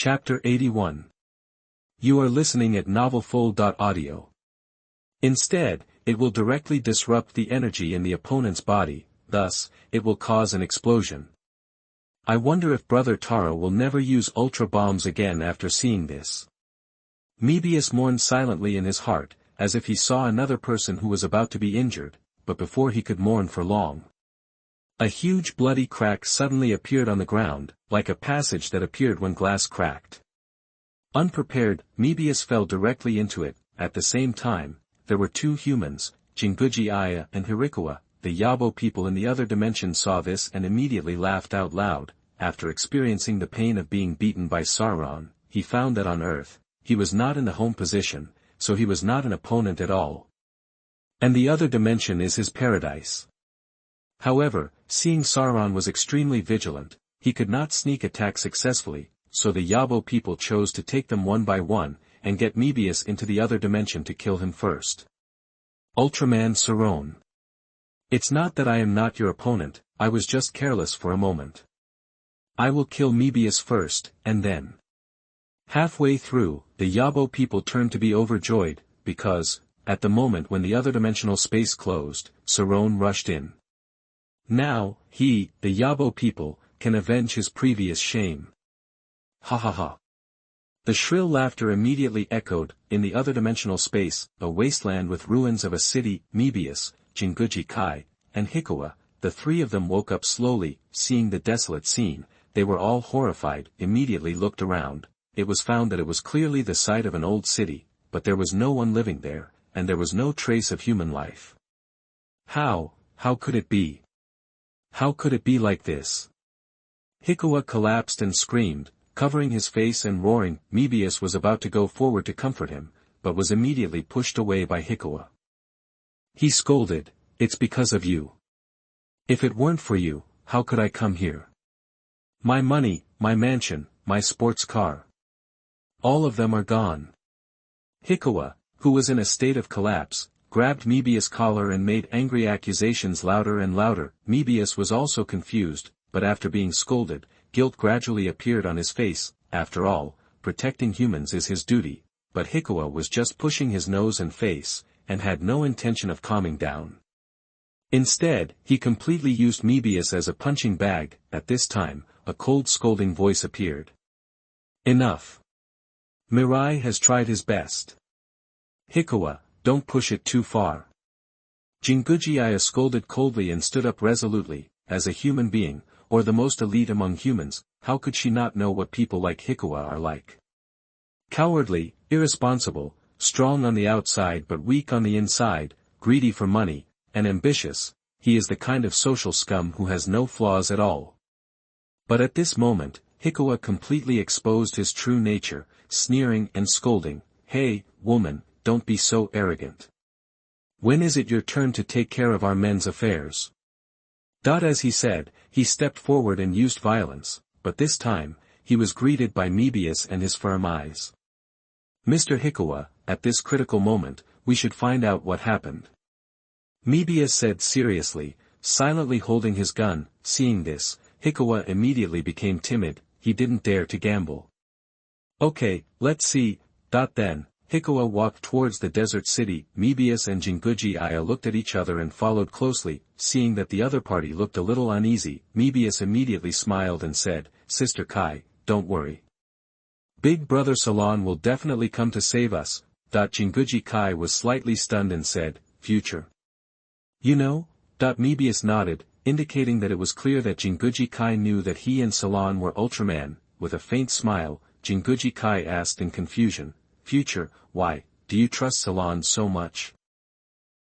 Chapter 81. You are listening at novelfull.audio. Instead, it will directly disrupt the energy in the opponent's body, thus, it will cause an explosion. I wonder if Brother Taro will never use ultra bombs again after seeing this. Mebius mourned silently in his heart, as if he saw another person who was about to be injured, but before he could mourn for long. A huge bloody crack suddenly appeared on the ground, like a passage that appeared when glass cracked. Unprepared, Mebius fell directly into it. At the same time, there were two humans, Jinguji Aya and Hirikawa. The Yabo people in the other dimension saw this and immediately laughed out loud. After experiencing the pain of being beaten by Sarron, he found that on Earth, he was not in the home position, so he was not an opponent at all. And the other dimension is his paradise. However, seeing Sarron was extremely vigilant, he could not sneak attack successfully, so the Yabo people chose to take them one by one, and get Mebius into the other dimension to kill him first. Ultraman Sarron. It's not that I am not your opponent, I was just careless for a moment. I will kill Mebius first, and then. Halfway through, the Yabo people turned to be overjoyed, because, at the moment when the other dimensional space closed, Sarron rushed in. Now, he, the Yabo people, can avenge his previous shame. Ha ha ha. The shrill laughter immediately echoed, in the other dimensional space, a wasteland with ruins of a city. Mebius, Jinguji Kai, and Hirikawa, the three of them woke up slowly, seeing the desolate scene. They were all horrified, immediately looked around. It was found that it was clearly the site of an old city, but there was no one living there, and there was no trace of human life. How could it be? How could it be like this? Hirikawa collapsed and screamed, covering his face and roaring. Mebius was about to go forward to comfort him, but was immediately pushed away by Hirikawa. He scolded, "It's because of you. If it weren't for you, how could I come here? My money, my mansion, my sports car. All of them are gone." Hirikawa, who was in a state of collapse, grabbed Mebius' collar and made angry accusations louder and louder. Mebius was also confused, but after being scolded, guilt gradually appeared on his face. After all, protecting humans is his duty, but Hirikawa was just pushing his nose and face, and had no intention of calming down. Instead, he completely used Mebius as a punching bag. At this time, a cold scolding voice appeared. Enough. Mirai has tried his best. Hirikawa, don't push it too far. Jinguji Aya scolded coldly and stood up resolutely. As a human being, or the most elite among humans, how could she not know what people like Hirikawa are like? Cowardly, irresponsible, strong on the outside but weak on the inside, greedy for money, and ambitious. He is the kind of social scum who has no flaws at all. But at this moment, Hirikawa completely exposed his true nature, sneering and scolding. "Hey, woman, don't be so arrogant. When is it your turn to take care of our men's affairs?" As he said, he stepped forward and used violence, but this time, he was greeted by Mebius and his firm eyes. "Mr. Hirikawa, at this critical moment, we should find out what happened," Mebius said seriously, silently holding his gun. Seeing this, Hirikawa immediately became timid. He didn't dare to gamble. "Okay, let's see." Then, Hirikawa walked towards the desert city. Mebius and Jinguji Aya looked at each other and followed closely. Seeing that the other party looked a little uneasy, Mebius immediately smiled and said, "Sister Kai, don't worry. Big Brother Salon will definitely come to save us." Jinguji Kai was slightly stunned and said, "Future. You know?" Mebius nodded, indicating that it was clear that Jinguji Kai knew that he and Salon were Ultraman. With a faint smile, Jinguji Kai asked in confusion, "Future, why, do you trust Salon so much?"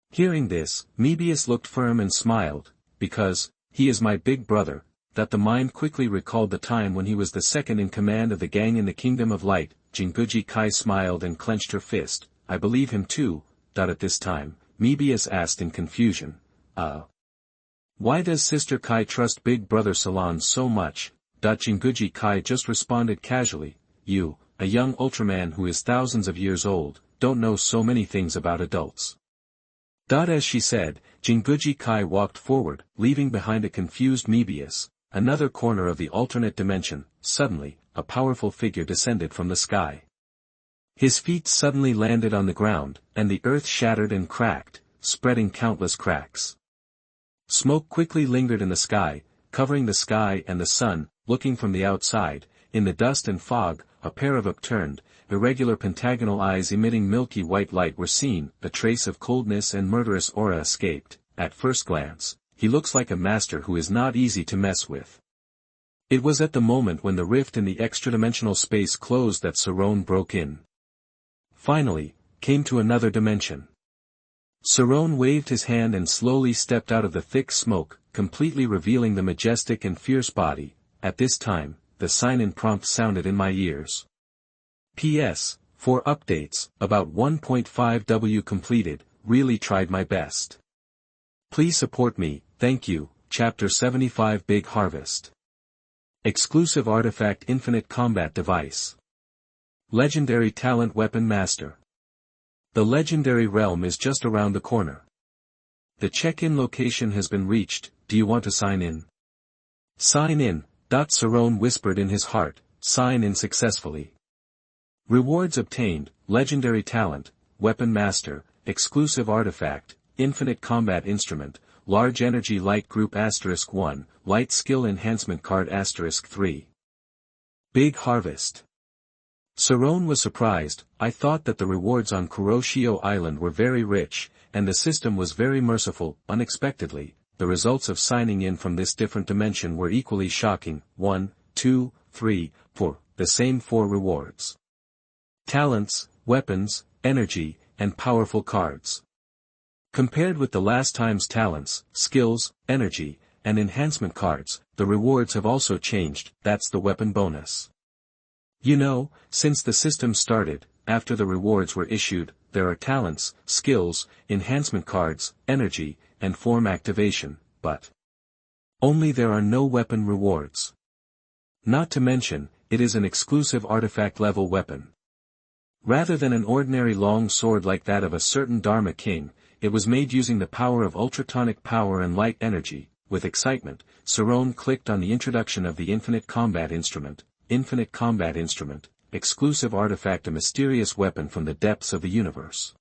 Hearing this, Mebius looked firm and smiled, "Because, he is my big brother." The mind quickly recalled the time when he was the second in command of the gang in the Kingdom of Light. Jinguji Kai smiled and clenched her fist. "I believe him too." At this time, Mebius asked in confusion, Why does Sister Kai trust Big Brother Salon so much?" Jinguji Kai just responded casually, "You, a young Ultraman who is thousands of years old, don't know so many things about adults." As she said, Jinguji Kai walked forward, leaving behind a confused Mebius. Another corner of the alternate dimension. Suddenly, a powerful figure descended from the sky. His feet suddenly landed on the ground, and the earth shattered and cracked, spreading countless cracks. Smoke quickly lingered in the sky, covering the sky and the sun. Looking from the outside, in the dust and fog, a pair of upturned, irregular pentagonal eyes emitting milky white light were seen. A trace of coldness and murderous aura escaped. At first glance, he looks like a master who is not easy to mess with. It was at the moment when the rift in the extra-dimensional space closed that Sarron broke in. Finally, came to another dimension. Sarron waved his hand and slowly stepped out of the thick smoke, completely revealing the majestic and fierce body. At this time, the sign-in prompt sounded in my ears. P.S. For updates, about 1.5W completed, really tried my best. Please support me, thank you. Chapter 75 Big Harvest. Exclusive Artifact Infinite Combat Device. Legendary Talent Weapon Master. The legendary realm is just around the corner. The check-in location has been reached. Do you want to sign in? Sign in, Sarron whispered in his heart, sign in successfully. Rewards obtained, Legendary Talent, Weapon Master, Exclusive Artifact, Infinite Combat Instrument, Large Energy Light Group *1, Light Skill Enhancement Card *3. Big Harvest. Sarron was surprised. I thought that the rewards on Kuroshio Island were very rich, and the system was very merciful. Unexpectedly, the results of signing in from this different dimension were equally shocking. 1, 2, 3, 4, the same 4 rewards. Talents, weapons, energy, and powerful cards. Compared with the last time's talents, skills, energy, and enhancement cards, the rewards have also changed. That's the weapon bonus. You know, since the system started, after the rewards were issued, there are talents, skills, enhancement cards, energy, and form activation, but only there are no weapon rewards. Not to mention, it is an exclusive artifact level weapon. Rather than an ordinary long sword like that of a certain Dharma king, it was made using the power of ultratonic power and light energy. With excitement, Sarron clicked on the introduction of the Infinite Combat Instrument. Infinite Combat Instrument, exclusive artifact, a mysterious weapon from the depths of the universe.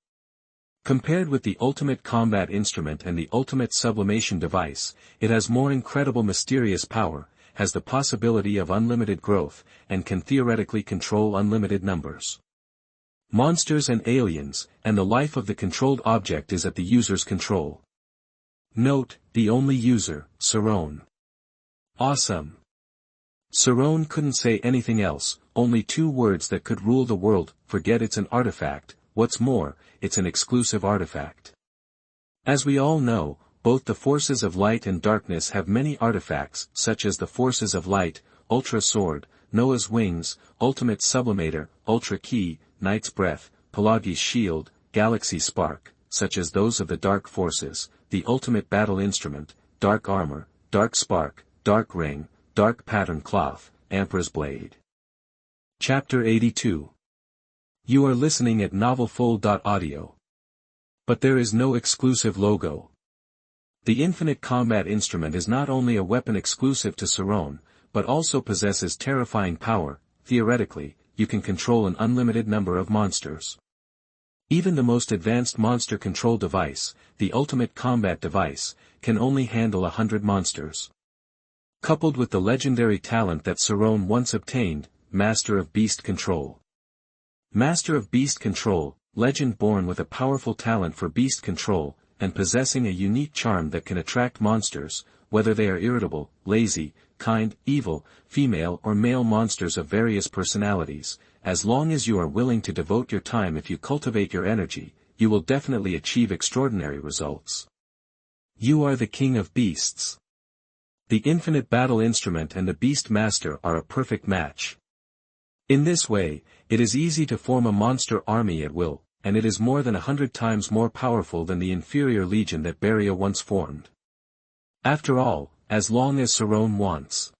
Compared with the Ultimate Combat Instrument and the Ultimate Sublimation Device, it has more incredible mysterious power, has the possibility of unlimited growth, and can theoretically control unlimited numbers. Monsters and aliens, and the life of the controlled object is at the user's control. Note, the only user, Sarron. Awesome. Sarron couldn't say anything else, only 2 words that could rule the world. Forget it's an artifact, what's more, it's an exclusive artifact. As we all know, both the forces of light and darkness have many artifacts, such as the forces of light, Ultra Sword, Noah's Wings, Ultimate Sublimator, Ultra Key, Night's Breath, Pelagi's Shield, Galaxy Spark, such as those of the Dark Forces, the Ultimate Battle Instrument, Dark Armor, Dark Spark, Dark Ring, Dark Pattern Cloth, Emperor's Blade. Chapter 82. You are listening at novelfull.audio. But there is no exclusive logo. The Infinite Combat Instrument is not only a weapon exclusive to Sarron, but also possesses terrifying power. Theoretically, you can control an unlimited number of monsters. Even the most advanced monster control device, the Ultimate Combat Device, can only handle 100 monsters. Coupled with the legendary talent that Sarron once obtained, Master of Beast Control. Master of Beast Control, legend born with a powerful talent for beast control, and possessing a unique charm that can attract monsters, whether they are irritable, lazy, kind, evil, female or male monsters of various personalities. As long as you are willing to devote your time, if you cultivate your energy, you will definitely achieve extraordinary results. You are the king of beasts. The Infinite Battle Instrument and the Beast Master are a perfect match. In this way, it is easy to form a monster army at will, and it is more than 100 times more powerful than the inferior legion that Beria once formed. After all, as long as Sarron wants.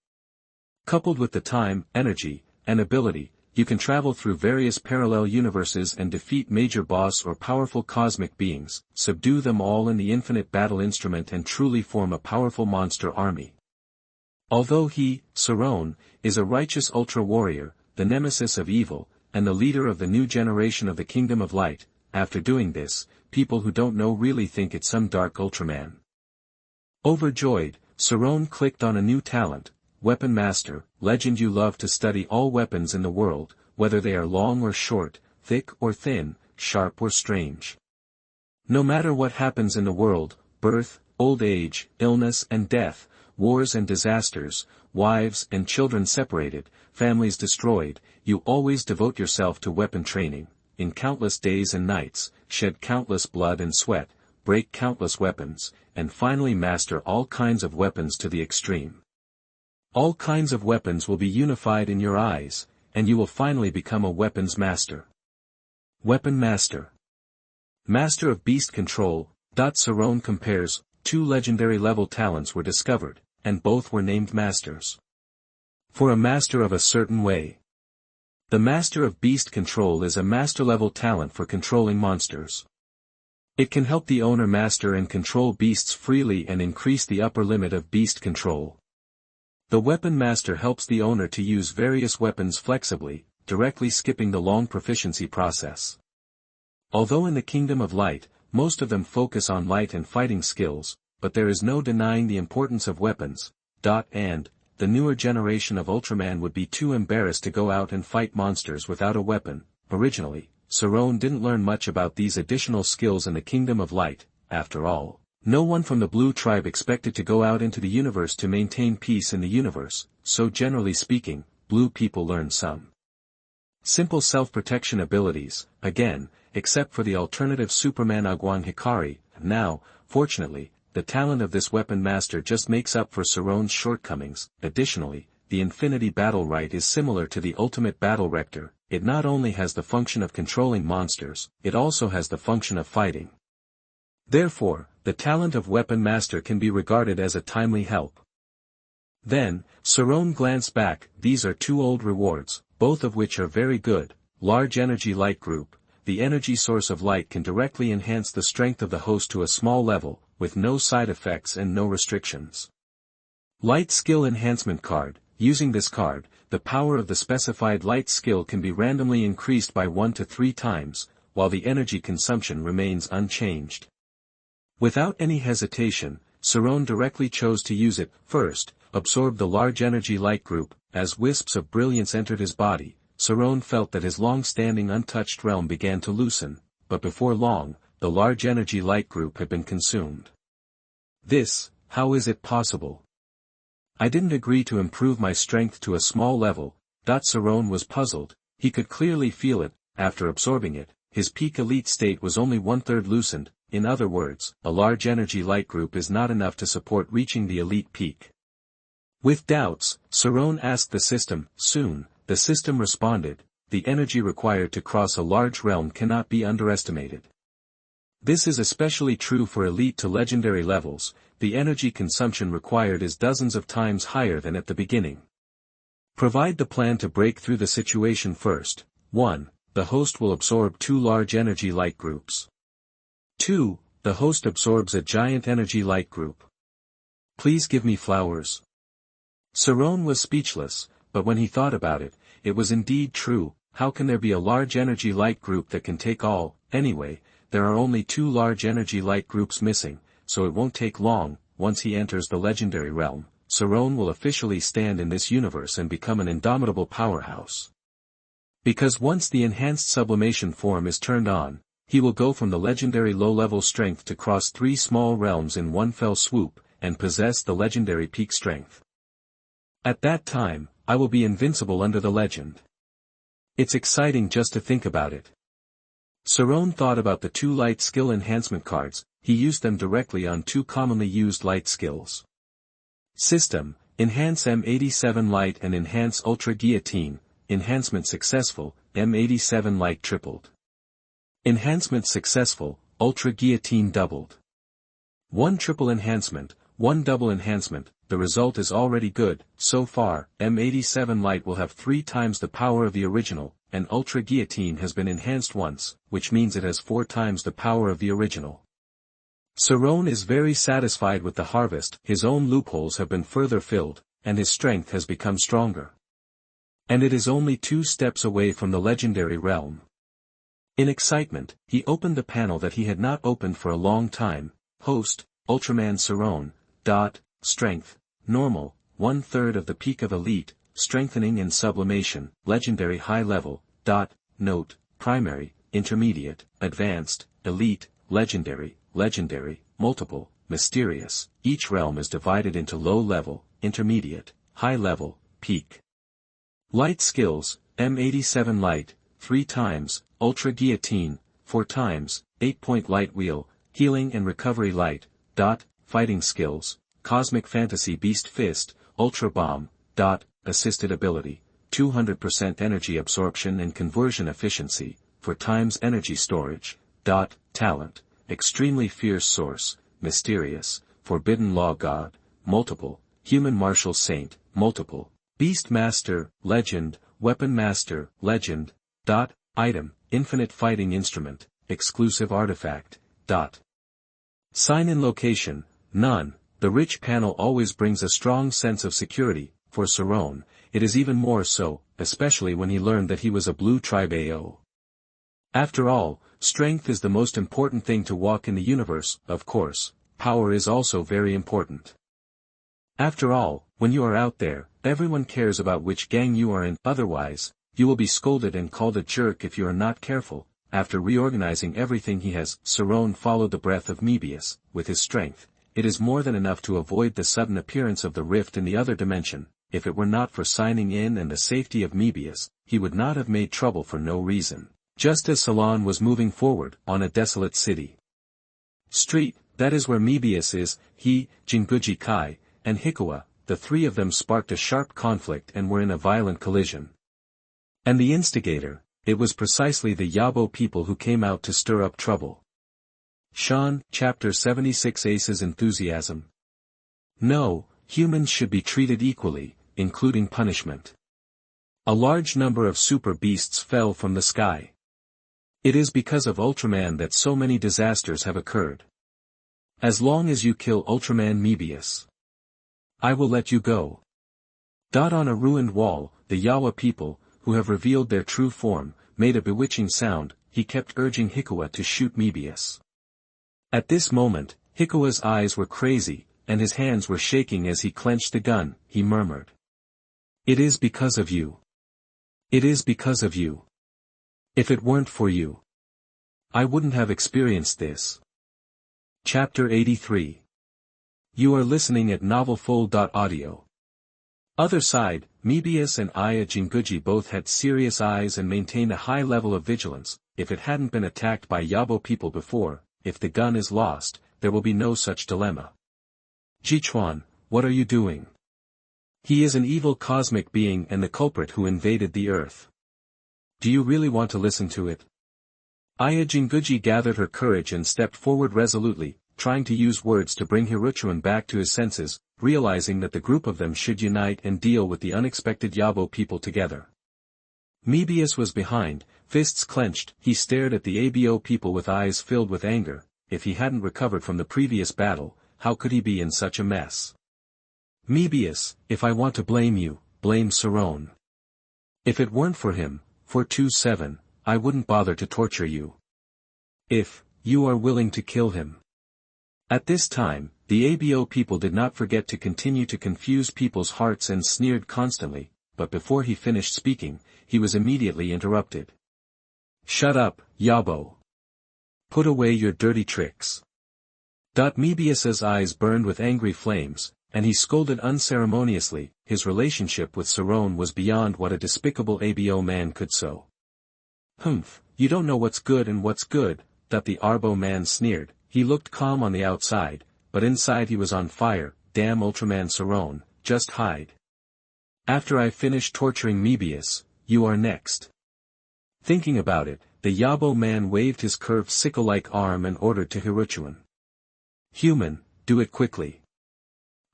Coupled with the time, energy, and ability, you can travel through various parallel universes and defeat major boss or powerful cosmic beings, subdue them all in the Infinite Battle Instrument and truly form a powerful monster army. Although he, Sarron, is a righteous ultra-warrior, the nemesis of evil, and the leader of the new generation of the Kingdom of Light, after doing this, people who don't know really think it's some dark Ultraman. Overjoyed, Sarron clicked on a new talent, Weapon Master, legend. You love to study all weapons in the world, whether they are long or short, thick or thin, sharp or strange. No matter what happens in the world, birth, old age, illness and death, wars and disasters, wives and children separated, families destroyed, you always devote yourself to weapon training, in countless days and nights, shed countless blood and sweat, break countless weapons, and finally master all kinds of weapons to the extreme. All kinds of weapons will be unified in your eyes, and you will finally become a weapons master. Weapon Master. Master of Beast Control. Sarron compares, 2 legendary level talents were discovered, and both were named masters. For a master of a certain way. The Master of Beast Control is a master-level talent for controlling monsters. It can help the owner master and control beasts freely and increase the upper limit of beast control. The Weapon Master helps the owner to use various weapons flexibly, directly skipping the long proficiency process. Although in the Kingdom of Light, most of them focus on light and fighting skills, but there is no denying the importance of weapons, and, the newer generation of Ultraman would be too embarrassed to go out and fight monsters without a weapon. Originally, Sarron didn't learn much about these additional skills in the Kingdom of Light. After all, no one from the Blue Tribe expected to go out into the universe to maintain peace in the universe, so generally speaking, blue people learn some simple self-protection abilities, again, except for the alternative Superman Agwang Hikari. Now, fortunately, the talent of this Weapon Master just makes up for Sarron's shortcomings. Additionally, the Infinity Battle Right is similar to the Ultimate Battle Rector. It not only has the function of controlling monsters, it also has the function of fighting. Therefore, the talent of Weapon Master can be regarded as a timely help. Then, Sarron glanced back. These are 2 old rewards, both of which are very good. Large Energy Light Group. The energy source of light can directly enhance the strength of the host to a small level, with no side effects and no restrictions. Light Skill Enhancement Card. Using this card, the power of the specified light skill can be randomly increased by 1 to 3 times, while the energy consumption remains unchanged. Without any hesitation, Sarron directly chose to use it. First, absorb the Large Energy Light Group. As wisps of brilliance entered his body, Sarron felt that his long-standing untouched realm began to loosen, but before long, the Large Energy Light Group had been consumed. How is it possible? I didn't agree to improve my strength to a small level. Sarron was puzzled. He could clearly feel it. After absorbing it, his peak elite state was only 1/3 loosened. In other words, a Large Energy Light Group is not enough to support reaching the elite peak. With doubts, Sarron asked the system. Soon, the system responded, the energy required to cross a large realm cannot be underestimated. This is especially true for elite to legendary levels. The energy consumption required is dozens of times higher than at the beginning. Provide the plan to break through the situation first. 1. The host will absorb 2 large energy light groups. 2. The host absorbs a giant energy light group. Please give me flowers. Sarron was speechless, but when he thought about it, it was indeed true. How can there be a large energy light group that can take all? Anyway, there are only 2 large energy light groups missing, so it won't take long. Once he enters the legendary realm, Sarron will officially stand in this universe and become an indomitable powerhouse. Because once the enhanced sublimation form is turned on, he will go from the legendary low-level strength to cross 3 small realms in one fell swoop, and possess the legendary peak strength. At that time, I will be invincible under the legend. It's exciting just to think about it. Sarron thought about the 2 light skill enhancement cards. He used them directly on 2 commonly used light skills. System: Enhance M87 Light and Enhance Ultra Guillotine. Enhancement successful, M87 Light tripled. Enhancement successful, Ultra Guillotine doubled. 1 triple enhancement, 1 double enhancement. The result is already good. So far, M87 Light will have 3 times the power of the original, and Ultra Guillotine has been enhanced once, which means it has 4 times the power of the original. Sarron is very satisfied with the harvest. His own loopholes have been further filled, and his strength has become stronger. And it is only 2 steps away from the legendary realm. In excitement, he opened the panel that he had not opened for a long time. Host, Ultraman Sarron. Strength, normal, 1/3 of the peak of elite, strengthening and sublimation, legendary high level. Note, primary, intermediate, advanced, elite, legendary, multiple, mysterious. Each realm is divided into low level, intermediate, high level, peak. Light skills, M87 light, 3 times, ultra guillotine, 4 times, 8-point light wheel, healing and recovery light. Fighting skills, cosmic fantasy beast fist, ultra bomb. Assisted ability, 200% energy absorption and conversion efficiency, 4 times energy storage. Talent, extremely fierce source, mysterious, forbidden law god, multiple, human martial saint, multiple, beast master, legend, weapon master, legend. Item, infinite fighting instrument, exclusive artifact. Sign in location, none. The rich panel always brings a strong sense of security. For Sarron, it is even more so, especially when he learned that he was a blue tribe AO. After all, strength is the most important thing to walk in the universe. Of course, power is also very important. After all, when you are out there, everyone cares about which gang you are in, otherwise, you will be scolded and called a jerk if you are not careful. After reorganizing everything he has, Sarron followed the breath of Mebius. With his strength, it is more than enough to avoid the sudden appearance of the rift in the other dimension. If it were not for signing in and the safety of Mebius, he would not have made trouble for no reason. Just as Sarron was moving forward, on a desolate city street, that is where Mebius is, he, Jinguji Kai, and Hikawa, the 3 of them sparked a sharp conflict and were in a violent collision. And the instigator, it was precisely the Yabo people who came out to stir up trouble. Sean, Chapter 76 Ace's enthusiasm. No, humans should be treated equally, including punishment. A large number of super beasts fell from the sky. It is because of Ultraman that so many disasters have occurred. As long as you kill Ultraman Mebius, I will let you go. On a ruined wall, the Yawa people, who have revealed their true form, made a bewitching sound. He kept urging Hikawa to shoot Mebius. At this moment, Hikawa's eyes were crazy, and his hands were shaking as he clenched the gun. He murmured, "It is because of you. It is because of you. If it weren't for you, I wouldn't have experienced this." Chapter 83. You are listening at novelfull.audio. Other side, Mebius and Aya Jinguji both had serious eyes and maintained a high level of vigilance. If it hadn't been attacked by Yabo people before, if the gun is lost, there will be no such dilemma. Jichuan, what are you doing? He is an evil cosmic being and the culprit who invaded the earth. Do you really want to listen to it? Aya Jinguji gathered her courage and stepped forward resolutely, trying to use words to bring Hiruchuan back to his senses, realizing that the group of them should unite and deal with the unexpected Yabo people together. Mebius was behind, fists clenched. He stared at the ABO people with eyes filled with anger. If he hadn't recovered from the previous battle, how could he be in such a mess? Mebius, if I want to blame you, blame Sarron. If it weren't for him, 427, I wouldn't bother to torture you. If you are willing to kill him. At this time, the ABO people did not forget to continue to confuse people's hearts and sneered constantly, but before he finished speaking, he was immediately interrupted. Shut up, Yabo. Put away your dirty tricks. Mebius's eyes burned with angry flames, and he scolded unceremoniously. His relationship with Sarron was beyond what a despicable ABO man could sow. Humph, you don't know what's good and what's good, the Arbo man sneered. He looked calm on the outside, but inside he was on fire. Damn Ultraman Sarron, just hide. After I finish torturing Mebius, you are next. Thinking about it, the Yabo man waved his curved sickle-like arm and ordered to Hiruchuan. Human, do it quickly.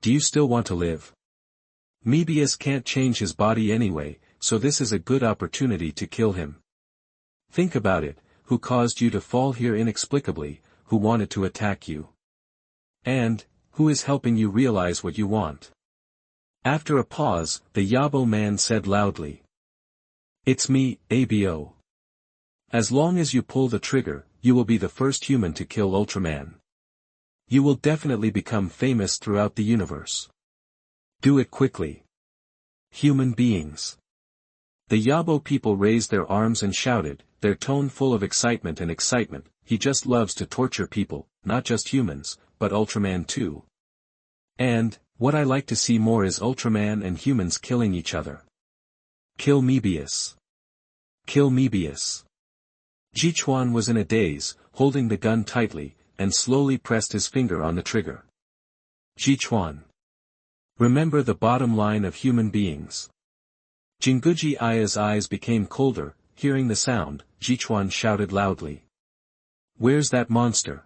Do you still want to live? Mebius can't change his body anyway, so this is a good opportunity to kill him. Think about it, who caused you to fall here inexplicably, who wanted to attack you? And, who is helping you realize what you want? After a pause, the Yabo man said loudly. It's me, ABO. As long as you pull the trigger, you will be the first human to kill Ultraman. You will definitely become famous throughout the universe. Do it quickly. Human beings. The Yabo people raised their arms and shouted, their tone full of excitement and excitement. He just loves to torture people, not just humans, but Ultraman too. And, what I like to see more is Ultraman and humans killing each other. Kill Mebius. Kill Mebius. Jichuan was in a daze, holding the gun tightly, and slowly pressed his finger on the trigger. Jichuan. Remember the bottom line of human beings. Jinguji Aya's eyes became colder, hearing the sound, Jichuan shouted loudly. Where's that monster?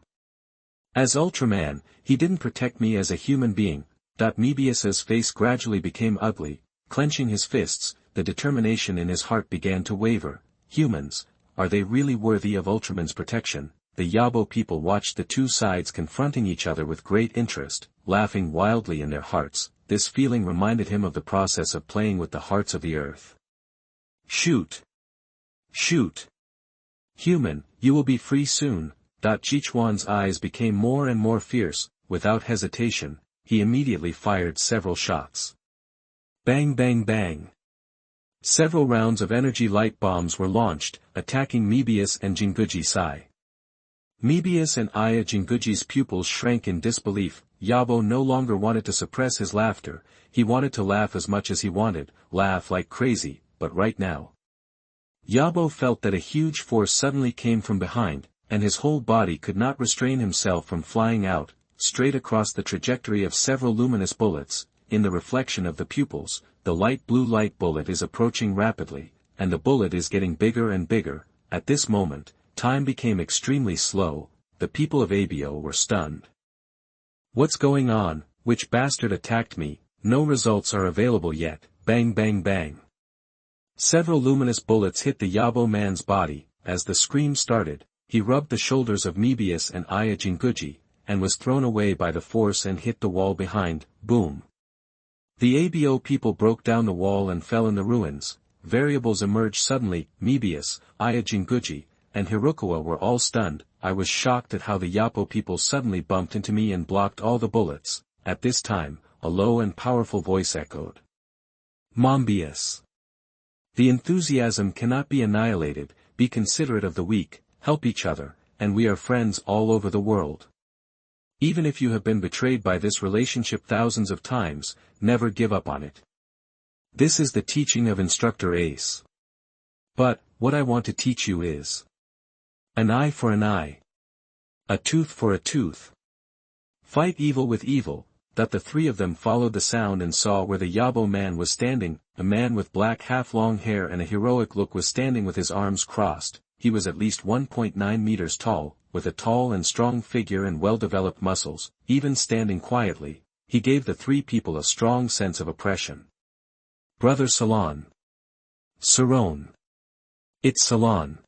As Ultraman, he didn't protect me as a human being. Mebius's face gradually became ugly, clenching his fists, the determination in his heart began to waver. Humans, are they really worthy of Ultraman's protection? The Yabo people watched the two sides confronting each other with great interest, laughing wildly in their hearts. This feeling reminded him of the process of playing with the hearts of the earth. Shoot! Shoot! Human, you will be free soon. Jichuan's eyes became more and more fierce. Without hesitation, he immediately fired several shots. Bang bang bang! Several rounds of energy light bombs were launched, attacking Mebius and Jinguji Sai. Mebius and Aya Jinguji's pupils shrank in disbelief. Yabo no longer wanted to suppress his laughter, he wanted to laugh as much as he wanted, laugh like crazy, but right now. Yabo felt that a huge force suddenly came from behind, and his whole body could not restrain himself from flying out, straight across the trajectory of several luminous bullets. In the reflection of the pupils, the light blue light bullet is approaching rapidly, and the bullet is getting bigger and bigger. At this moment, time became extremely slow. The people of Abio were stunned. What's going on? Which bastard attacked me? No results are available yet. Bang bang bang. Several luminous bullets hit the Yabo man's body. As the scream started, he rubbed the shoulders of Mebius and Aya Jinguji, and was thrown away by the force and hit the wall behind. Boom. The Abo people broke down the wall and fell in the ruins. Variables emerged suddenly. Mebius, Aya Jinguji, and Hirukawa were all stunned. I was shocked at how the Yapo people suddenly bumped into me and blocked all the bullets. At this time, a low and powerful voice echoed. Mombius. The enthusiasm cannot be annihilated. Be considerate of the weak, help each other, and we are friends all over the world. Even if you have been betrayed by this relationship thousands of times, never give up on it. This is the teaching of Instructor Ace. But, what I want to teach you is an eye for an eye. A tooth for a tooth. Fight evil with evil. That the three of them followed the sound and saw where the Yabo man was standing. A man with black half-long hair and a heroic look was standing with his arms crossed. He was at least 1.9 meters tall, with a tall and strong figure and well-developed muscles. Even standing quietly, he gave the three people a strong sense of oppression. Brother Salon. Sarron. It's Salon.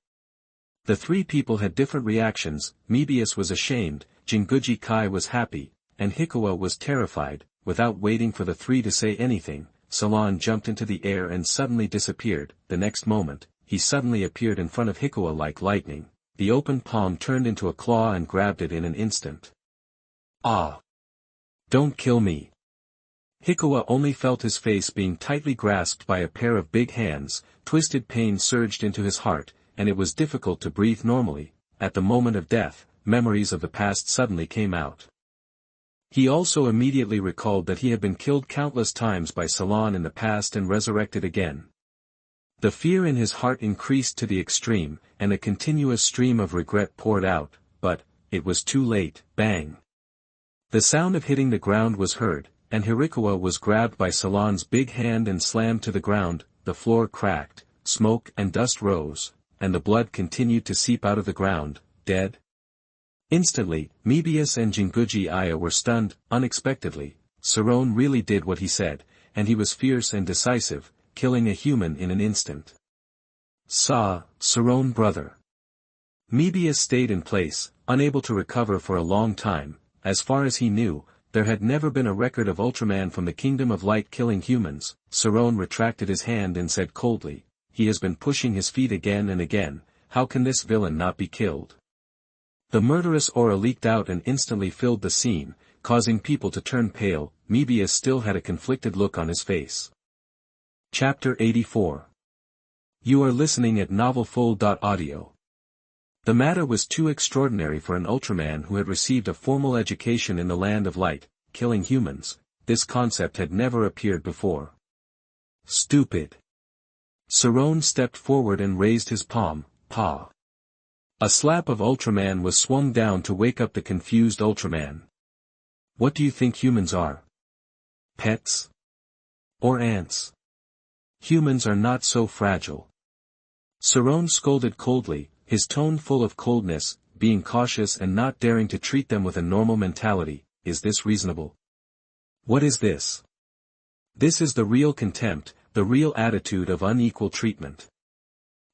The three people had different reactions. Mebius was ashamed, Jinguji Kai was happy, and Hikawa was terrified. Without waiting for the three to say anything, Salon jumped into the air and suddenly disappeared. The next moment, he suddenly appeared in front of Hikawa like lightning. The open palm turned into a claw and grabbed it in an instant. Ah! Don't kill me! Hikawa only felt his face being tightly grasped by a pair of big hands. Twisted pain surged into his heart, and it was difficult to breathe normally. At the moment of death, memories of the past suddenly came out. He also immediately recalled that he had been killed countless times by Salon in the past and resurrected again. The fear in his heart increased to the extreme, and a continuous stream of regret poured out, but, it was too late. Bang! The sound of hitting the ground was heard, and Hirikawa was grabbed by Salon's big hand and slammed to the ground. The floor cracked, smoke and dust rose, and the blood continued to seep out of the ground. Dead? Instantly, Mebius and Jinguji Aya were stunned. Unexpectedly, Sarron really did what he said, and he was fierce and decisive, killing a human in an instant. Sarron brother. Mebius stayed in place, unable to recover for a long time. As far as he knew, there had never been a record of Ultraman from the Kingdom of Light killing humans. Sarron retracted his hand and said coldly, he has been pushing his feet again and again, how can this villain not be killed? The murderous aura leaked out and instantly filled the scene, causing people to turn pale. Mebius still had a conflicted look on his face. Chapter 84. You are listening at NovelFull.audio. The matter was too extraordinary for an Ultraman who had received a formal education in the land of light, killing humans. This concept had never appeared before. Stupid. Sarron stepped forward and raised his palm, paw. A slap of Ultraman was swung down to wake up the confused Ultraman. What do you think humans are? Pets? Or ants? Humans are not so fragile. Sarron scolded coldly, his tone full of coldness, being cautious and not daring to treat them with a normal mentality. Is this reasonable? What is this? This is the real contempt, the real attitude of unequal treatment.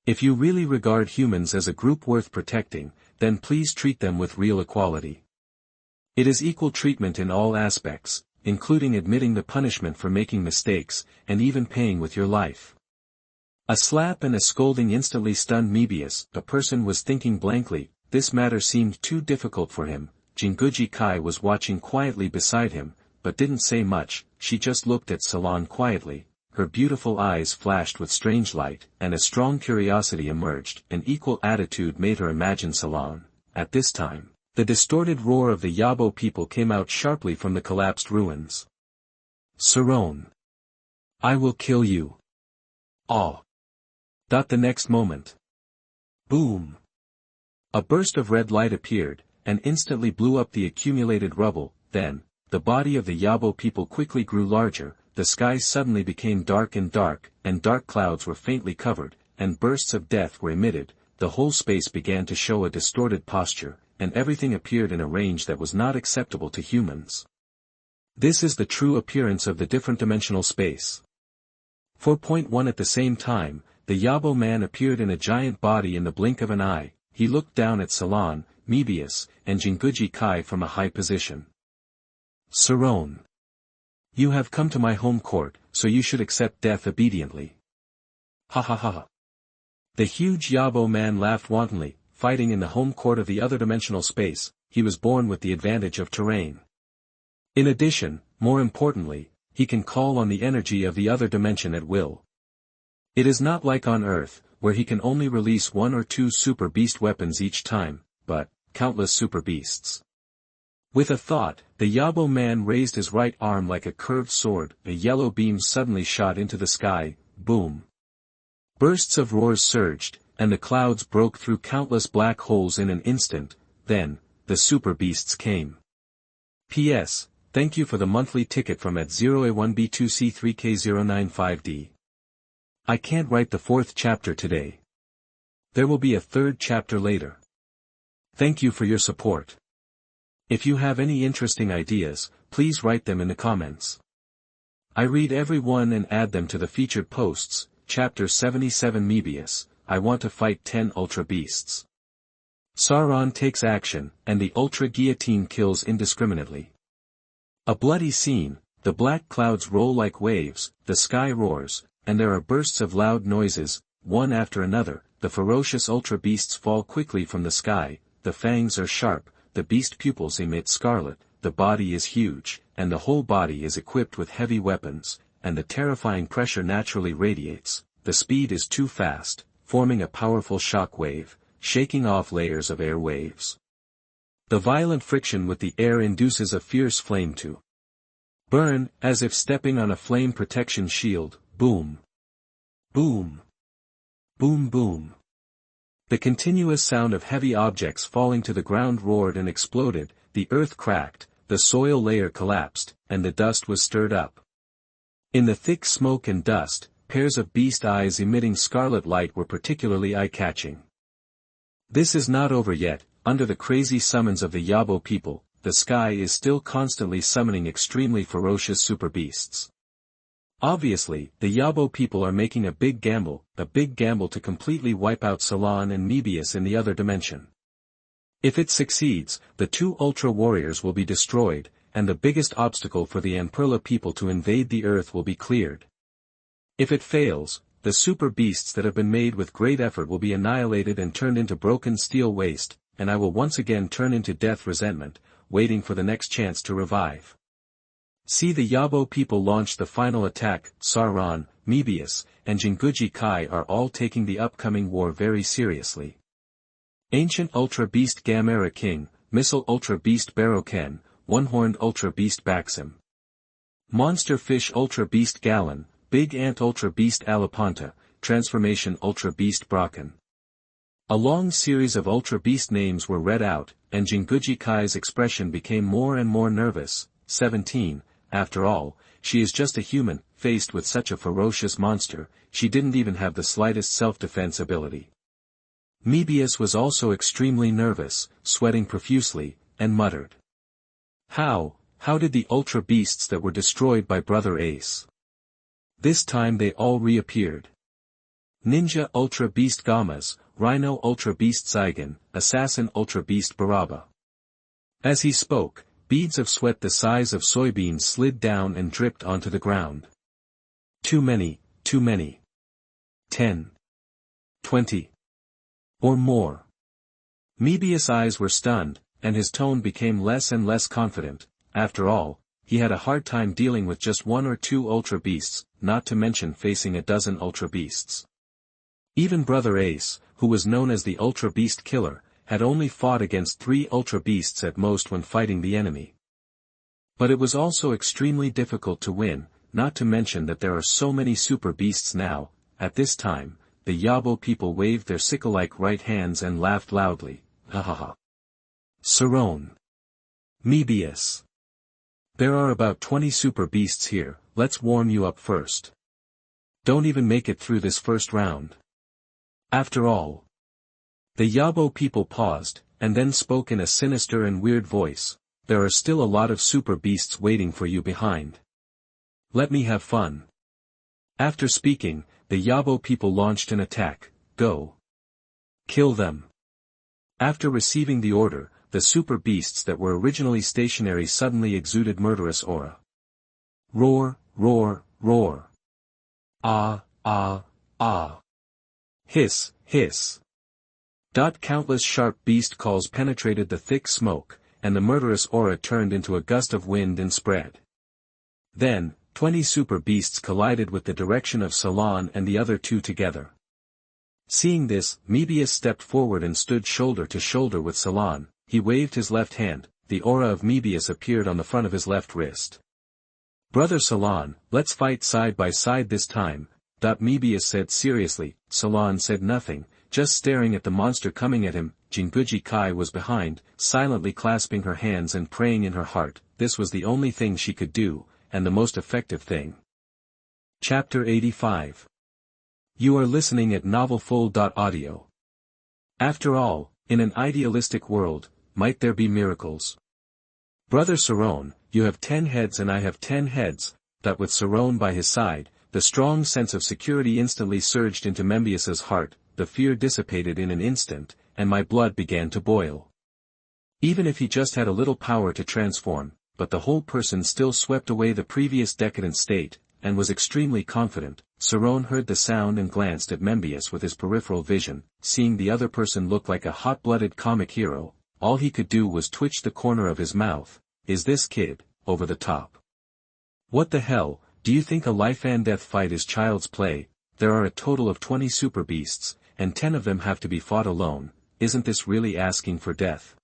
If you really regard humans as a group worth protecting, then please treat them with real equality. It is equal treatment in all aspects, including admitting the punishment for making mistakes, and even paying with your life. A slap and a scolding instantly stunned Mebius. The person was thinking blankly. This matter seemed too difficult for him. Jinguji Kai was watching quietly beside him, but didn't say much. She just looked at Salon quietly. Her beautiful eyes flashed with strange light, and a strong curiosity emerged. An equal attitude made her imagine Salon. At this time, the distorted roar of the Yabo people came out sharply from the collapsed ruins. Sarron. I will kill you. Oh. The next moment. Boom. A burst of red light appeared, and instantly blew up the accumulated rubble. Then, the body of the Yabo people quickly grew larger, the sky suddenly became dark, and dark clouds were faintly covered, and bursts of death were emitted. The whole space began to show a distorted posture, and everything appeared in a range that was not acceptable to humans. This is the true appearance of the different dimensional space. 4.1 At the same time, the Yabo man appeared in a giant body in the blink of an eye. He looked down at Salon, Mebius, and Jinguji Kai from a high position. Sarron. You have come to my home court, so you should accept death obediently. Ha ha ha. The huge Yabo man laughed wantonly. Fighting in the home court of the other dimensional space, he was born with the advantage of terrain. In addition, more importantly, he can call on the energy of the other dimension at will. It is not like on Earth, where he can only release 1 or 2 super beast weapons each time, but countless super beasts. With a thought, the Yabo man raised his right arm like a curved sword. A yellow beam suddenly shot into the sky. Boom. Bursts of roars surged, and the clouds broke through countless black holes in an instant. Then, the super beasts came. P.S. Thank you for the monthly ticket from at 0A1B2C3K095D. I can't write the 4th chapter today. There will be a 3rd chapter later. Thank you for your support. If you have any interesting ideas, please write them in the comments. I read every one and add them to the featured posts. Chapter 77 Mebius, I want to fight 10 Ultra Beasts. Sarron takes action, and the Ultra Guillotine kills indiscriminately. A bloody scene, the black clouds roll like waves, the sky roars, and there are bursts of loud noises, one after another. The ferocious Ultra Beasts fall quickly from the sky, the fangs are sharp, the beast pupils emit scarlet, the body is huge, and the whole body is equipped with heavy weapons, and the terrifying pressure naturally radiates. The speed is too fast, forming a powerful shock wave, shaking off layers of air waves. The violent friction with the air induces a fierce flame to burn, as if stepping on a flame protection shield. Boom. Boom. Boom boom. The continuous sound of heavy objects falling to the ground roared and exploded, the earth cracked, the soil layer collapsed, and the dust was stirred up. In the thick smoke and dust, pairs of beast eyes emitting scarlet light were particularly eye-catching. This is not over yet. Under the crazy summons of the Yabo people, the sky is still constantly summoning extremely ferocious super beasts. Obviously, the Yabo people are making a big gamble to completely wipe out Salon and Mebius in the other dimension. If it succeeds, the 2 Ultra Warriors will be destroyed, and the biggest obstacle for the Amperla people to invade the earth will be cleared. If it fails, the super beasts that have been made with great effort will be annihilated and turned into broken steel waste, and I will once again turn into death resentment, waiting for the next chance to revive. See, the Yabo people launch the final attack. Sarron, Mebius, and Jinguji Kai are all taking the upcoming war very seriously. Ancient Ultra Beast Gamera King, Missile Ultra Beast Baroken, One-Horned Ultra Beast Baxim. Monster Fish Ultra Beast Gallon, Big Ant Ultra Beast Alapanta, Transformation Ultra Beast Braken. A long series of Ultra Beast names were read out, and Jinguji Kai's expression became more and more nervous. 17, after all, she is just a human, faced with such a ferocious monster, she didn't even have the slightest self-defense ability. Mebius was also extremely nervous, sweating profusely, and muttered. How did the Ultra Beasts that were destroyed by Brother Ace? This time they all reappeared. Ninja Ultra Beast Gamas, Rhino Ultra Beast Zygon, Assassin Ultra Beast Baraba. As he spoke, beads of sweat the size of soybeans slid down and dripped onto the ground. Too many. 10. 20. Or more. Mebius' eyes were stunned, and his tone became less and less confident. After all, he had a hard time dealing with just one or two Ultra Beasts, not to mention facing a dozen Ultra Beasts. Even Brother Ace, who was known as the Ultra Beast Killer, had only fought against 3 Ultra Beasts at most when fighting the enemy. But it was also extremely difficult to win, not to mention that there are so many Super Beasts now. At this time, the Yabo people waved their sickle-like right hands and laughed loudly. Ha ha ha. Sarron. Mebius. There are about 20 Super Beasts here, let's warm you up first. Don't even make it through this first round. After all. The Yabo people paused, and then spoke in a sinister and weird voice. There are still a lot of Super Beasts waiting for you behind. Let me have fun. After speaking, the Yabo people launched an attack. Go. Kill them. After receiving the order, the Super Beasts that were originally stationary suddenly exuded murderous aura. Roar, roar, roar. Ah, ah, ah. Hiss, hiss. Countless sharp beast calls penetrated the thick smoke, and the murderous aura turned into a gust of wind and spread. Then, 20 Super Beasts collided with the direction of Salon and the other 2 together. Seeing this, Mebius stepped forward and stood shoulder to shoulder with Salon. He waved his left hand, the aura of Mebius appeared on the front of his left wrist. Brother Salon, let's fight side by side this time. Mebius said seriously. Salon said nothing, just staring at the monster coming at him. Jinguji Kai was behind, silently clasping her hands and praying in her heart. This was the only thing she could do, and the most effective thing. Chapter 85. You are listening at novelfull.audio. After all, in an idealistic world, might there be miracles? Brother Sarron, you have 10 heads and I have 10 heads. That with Sarron by his side, the strong sense of security instantly surged into Mebius's heart, the fear dissipated in an instant, and my blood began to boil. Even if he just had a little power to transform, but the whole person still swept away the previous decadent state, and was extremely confident. Sarron heard the sound and glanced at Mebius with his peripheral vision, seeing the other person look like a hot-blooded comic hero. All he could do was twitch the corner of his mouth. Is this kid over the top? What the hell, do you think a life-and-death fight is child's play? There are a total of 20 Super Beasts, and 10 of them have to be fought alone. Isn't this really asking for death?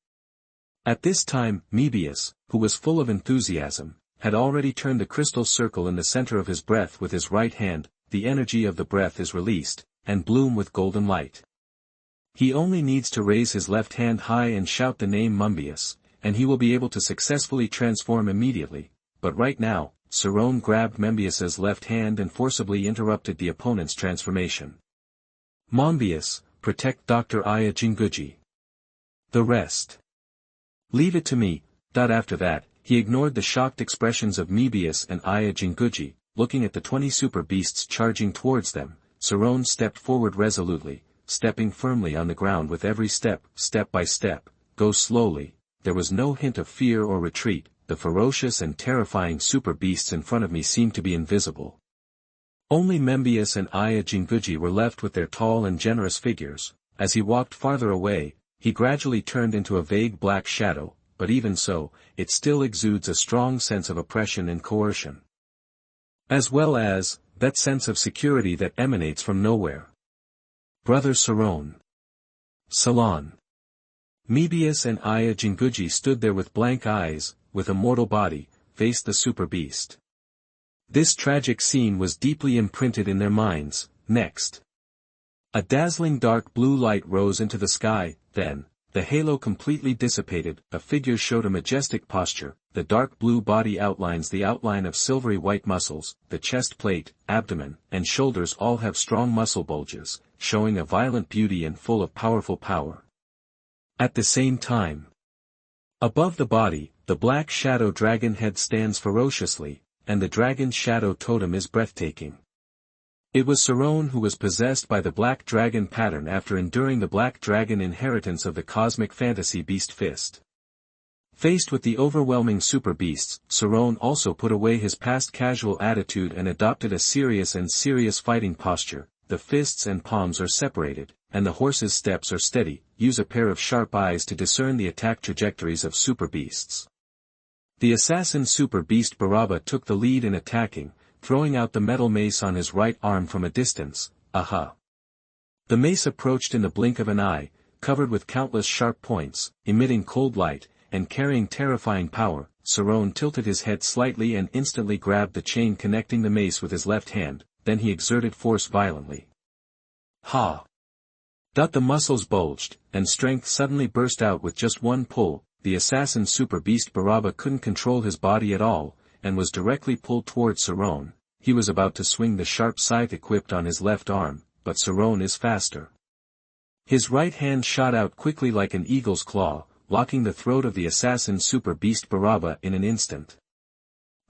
At this time, Mebius, who was full of enthusiasm, had already turned the crystal circle in the center of his breath with his right hand. The energy of the breath is released, and bloom with golden light. He only needs to raise his left hand high and shout the name Mebius, and he will be able to successfully transform immediately. But right now, Sarron grabbed Mebius's left hand and forcibly interrupted the opponent's transformation. Mebius, protect Dr. Aya Jinguji. The rest. Leave it to me. After that, he ignored the shocked expressions of Mebius and Aya Jinguji. Looking at the 20 Super Beasts charging towards them, Sarron stepped forward resolutely, stepping firmly on the ground with every step by step. Go slowly. There was no hint of fear or retreat. the ferocious and terrifying super beasts in front of me seemed to be invisible. Only Membius and Aya Jinguji were left with their tall and generous figures. As he walked farther away, he gradually turned into a vague black shadow, but even so, it still exudes a strong sense of oppression and coercion. As well as, that sense of security that emanates from nowhere. Brother Sarron. Salon. Membius and Aya Jinguji stood there with blank eyes, with a mortal body, faced the super beast. This tragic scene was deeply imprinted in their minds. Next. A dazzling dark blue light rose into the sky, then, the halo completely dissipated, a figure showed a majestic posture, the dark blue body outlines the outline of silvery white muscles, the chest plate, abdomen, and shoulders all have strong muscle bulges, showing a violent beauty and full of powerful power. At the same time, above the body, the black shadow dragon head stands ferociously, and the dragon's shadow totem is breathtaking. It was Sarron who was possessed by the black dragon pattern after enduring the black dragon inheritance of the cosmic fantasy beast fist. Faced with the overwhelming super beasts, Sarron also put away his past casual attitude and adopted a serious fighting posture. The fists and palms are separated, and the horse's steps are steady. Use a pair of sharp eyes to discern the attack trajectories of super beasts. The assassin super beast Baraba took the lead in attacking, throwing out the metal mace on his right arm from a distance. Aha! The mace approached in the blink of an eye, covered with countless sharp points, emitting cold light, and carrying terrifying power. Sarron tilted his head slightly and instantly grabbed the chain connecting the mace with his left hand, then he exerted force violently. Ha! The muscles bulged, and strength suddenly burst out with just one pull. The assassin super beast Baraba couldn't control his body at all, and was directly pulled towards Sarron. He was about to swing the sharp scythe equipped on his left arm, but Sarron is faster. His right hand shot out quickly like an eagle's claw, locking the throat of the assassin super beast Baraba in an instant.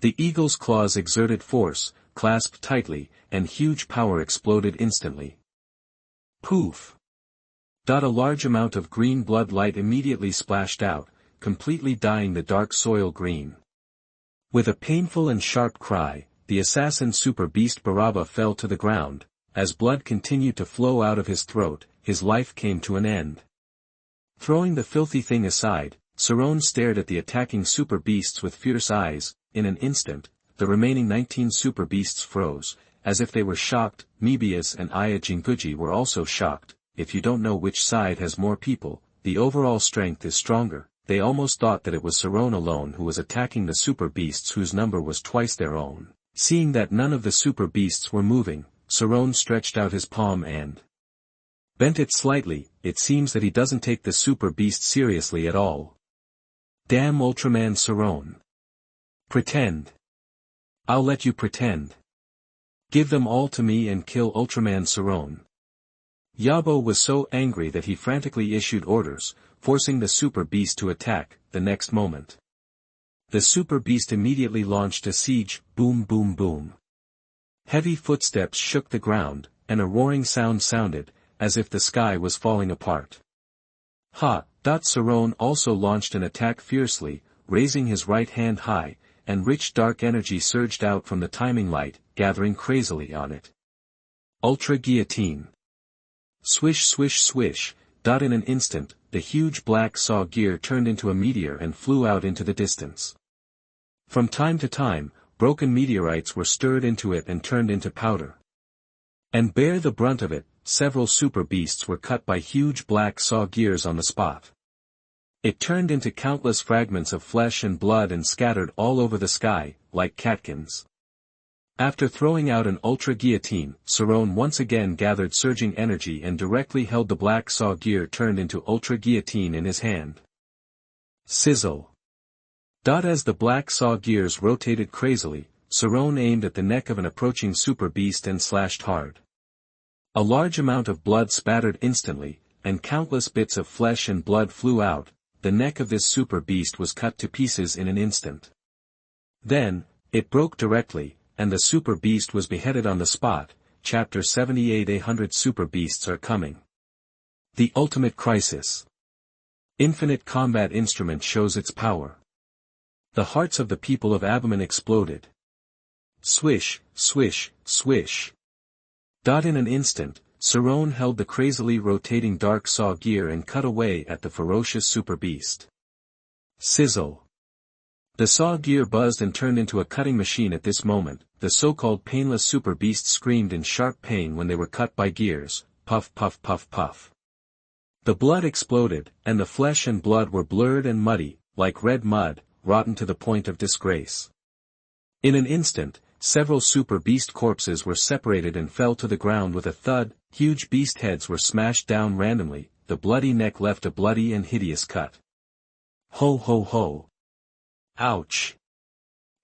The eagle's claws exerted force, clasped tightly, and huge power exploded instantly. Poof! A large amount of green blood light immediately splashed out, completely dyeing the dark soil green. With a painful and sharp cry, the assassin super beast Baraba fell to the ground. As blood continued to flow out of his throat, his life came to an end. Throwing the filthy thing aside, Sarron stared at the attacking super beasts with fierce eyes. In an instant, the remaining 19 super beasts froze, as if they were shocked. Membius and Aya Jinguji were also shocked. If you don't know which side has more people, the overall strength is stronger. They almost thought that it was Sarron alone who was attacking the super beasts whose number was twice their own. Seeing that none of the super beasts were moving, Sarron stretched out his palm and bent it slightly. It seems that he doesn't take the super beast seriously at all. Damn Ultraman Sarron. Pretend. I'll let you pretend. Give them all to me and kill Ultraman Sarron. Yabo was so angry that he frantically issued orders, forcing the super beast to attack. The next moment, the super beast immediately launched a siege. Boom boom boom. Heavy footsteps shook the ground, and a roaring sound sounded, as if the sky was falling apart. Sarron also launched an attack fiercely, raising his right hand high, and rich dark energy surged out from the timing light, gathering crazily on it. Ultra Guillotine. Swish swish swish. In an instant, the huge black saw gear turned into a meteor and flew out into the distance. From time to time, broken meteorites were stirred into it and turned into powder. And bear the brunt of it, several super beasts were cut by huge black saw gears on the spot. It turned into countless fragments of flesh and blood and scattered all over the sky, like catkins. After throwing out an ultra guillotine, Sarron once again gathered surging energy and directly held the black saw gear turned into ultra guillotine in his hand. Sizzle. As the black saw gears rotated crazily, Sarron aimed at the neck of an approaching super beast and slashed hard. A large amount of blood spattered instantly, and countless bits of flesh and blood flew out. The neck of this super beast was cut to pieces in an instant. Then, it broke directly, and the super beast was beheaded on the spot. Chapter 78. 100 super beasts are coming. The ultimate crisis. Infinite combat instrument shows its power. The hearts of the people of Abaman exploded. Swish, swish, swish. In an instant, Sarron held the crazily rotating dark saw gear and cut away at the ferocious super beast. Sizzle. The saw gear buzzed and turned into a cutting machine at this moment. The so-called painless super beasts screamed in sharp pain when they were cut by gears. Puff puff puff puff. The blood exploded, and the flesh and blood were blurred and muddy, like red mud, rotten to the point of disgrace. In an instant, several super beast corpses were separated and fell to the ground with a thud. Huge beast heads were smashed down randomly, the bloody neck left a bloody and hideous cut. Ho ho ho. Ouch.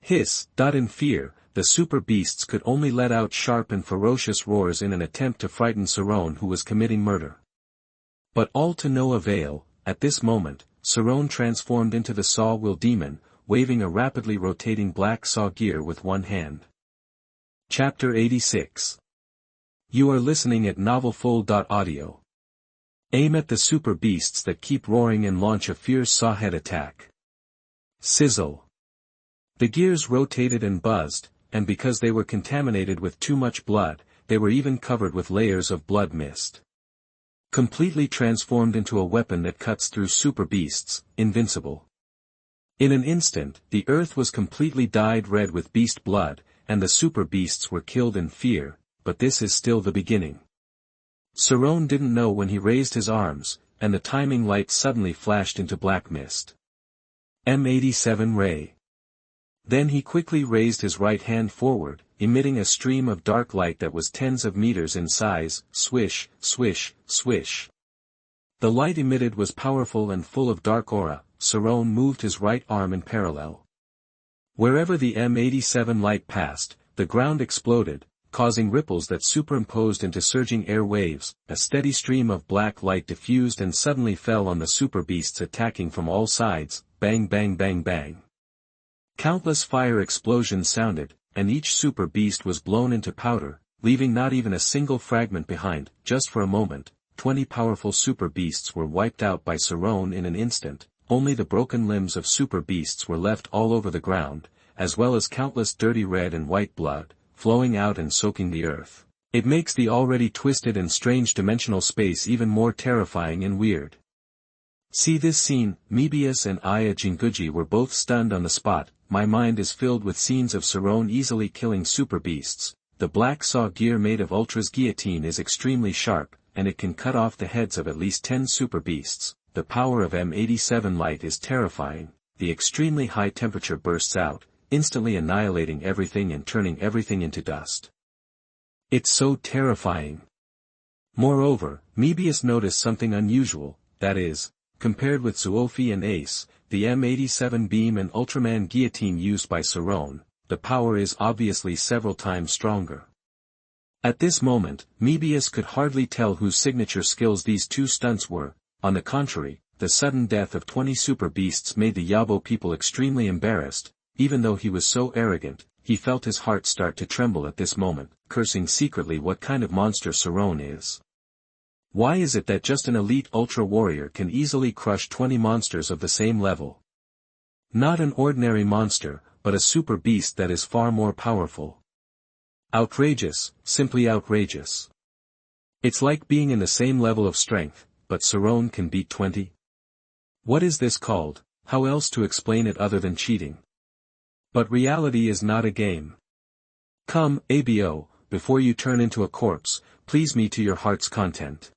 Hiss. In fear, the super beasts could only let out sharp and ferocious roars in an attempt to frighten Sarron, who was committing murder. But all to no avail. At this moment, Sarron transformed into the saw-wheel demon, waving a rapidly rotating black saw gear with one hand. Chapter 86. You are listening at NovelFull.audio. Aim at the super beasts that keep roaring and launch a fierce sawhead attack. Sizzle. The gears rotated and buzzed, and because they were contaminated with too much blood, they were even covered with layers of blood mist. Completely transformed into a weapon that cuts through super beasts, invincible. In an instant, the earth was completely dyed red with beast blood, and the super beasts were killed in fear, but this is still the beginning. Sarron didn't know when he raised his arms, and the timing light suddenly flashed into black mist. M87 ray. Then he quickly raised his right hand forward, emitting a stream of dark light that was tens of meters in size. Swish, swish, swish. The light emitted was powerful and full of dark aura. Sarron moved his right arm in parallel. Wherever the M87 light passed, the ground exploded, causing ripples that superimposed into surging air waves. A steady stream of black light diffused and suddenly fell on the super beasts attacking from all sides. Bang bang bang bang. Countless fire explosions sounded, and each super beast was blown into powder, leaving not even a single fragment behind. Just for a moment, 20 powerful super beasts were wiped out by Sarron in an instant. Only the broken limbs of super beasts were left all over the ground, as well as countless dirty red and white blood, flowing out and soaking the earth. It makes the already twisted and strange dimensional space even more terrifying and weird. See this scene. Mebius and Aya Jinguji were both stunned on the spot. My mind is filled with scenes of Sarron easily killing super beasts. The black saw gear made of Ultra's guillotine is extremely sharp, and it can cut off the heads of at least 10 super beasts. The power of M87 light is terrifying. The extremely high temperature bursts out, instantly annihilating everything and turning everything into dust. It's so terrifying. Moreover, Mebius noticed something unusual, that is, compared with Zuofi and Ace, the M87 beam and Ultraman guillotine used by Sarron, the power is obviously several times stronger. At this moment, Mebius could hardly tell whose signature skills these two stunts were. On the contrary, the sudden death of 20 super beasts made the Yabo people extremely embarrassed. Even though he was so arrogant, he felt his heart start to tremble at this moment, cursing secretly what kind of monster Sarron is. Why is it that just an elite ultra warrior can easily crush 20 monsters of the same level? Not an ordinary monster, but a super beast that is far more powerful. Outrageous, simply outrageous. It's like being in the same level of strength, but Sarron can beat 20? What is this called? How else to explain it other than cheating? But reality is not a game. Come, ABO, before you turn into a corpse, please me to your heart's content.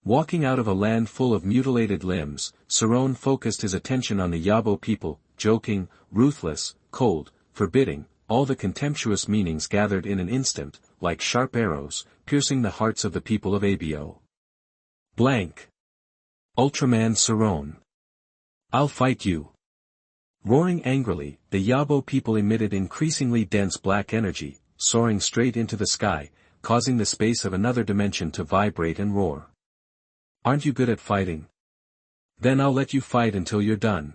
Walking out of a land full of mutilated limbs, Sarron focused his attention on the Yabo people, joking, ruthless, cold, forbidding, all the contemptuous meanings gathered in an instant, like sharp arrows, piercing the hearts of the people of ABO. Blank. Ultraman Sarron. I'll fight you. Roaring angrily, the Yabo people emitted increasingly dense black energy, soaring straight into the sky, causing the space of another dimension to vibrate and roar. Aren't you good at fighting? Then I'll let you fight until you're done.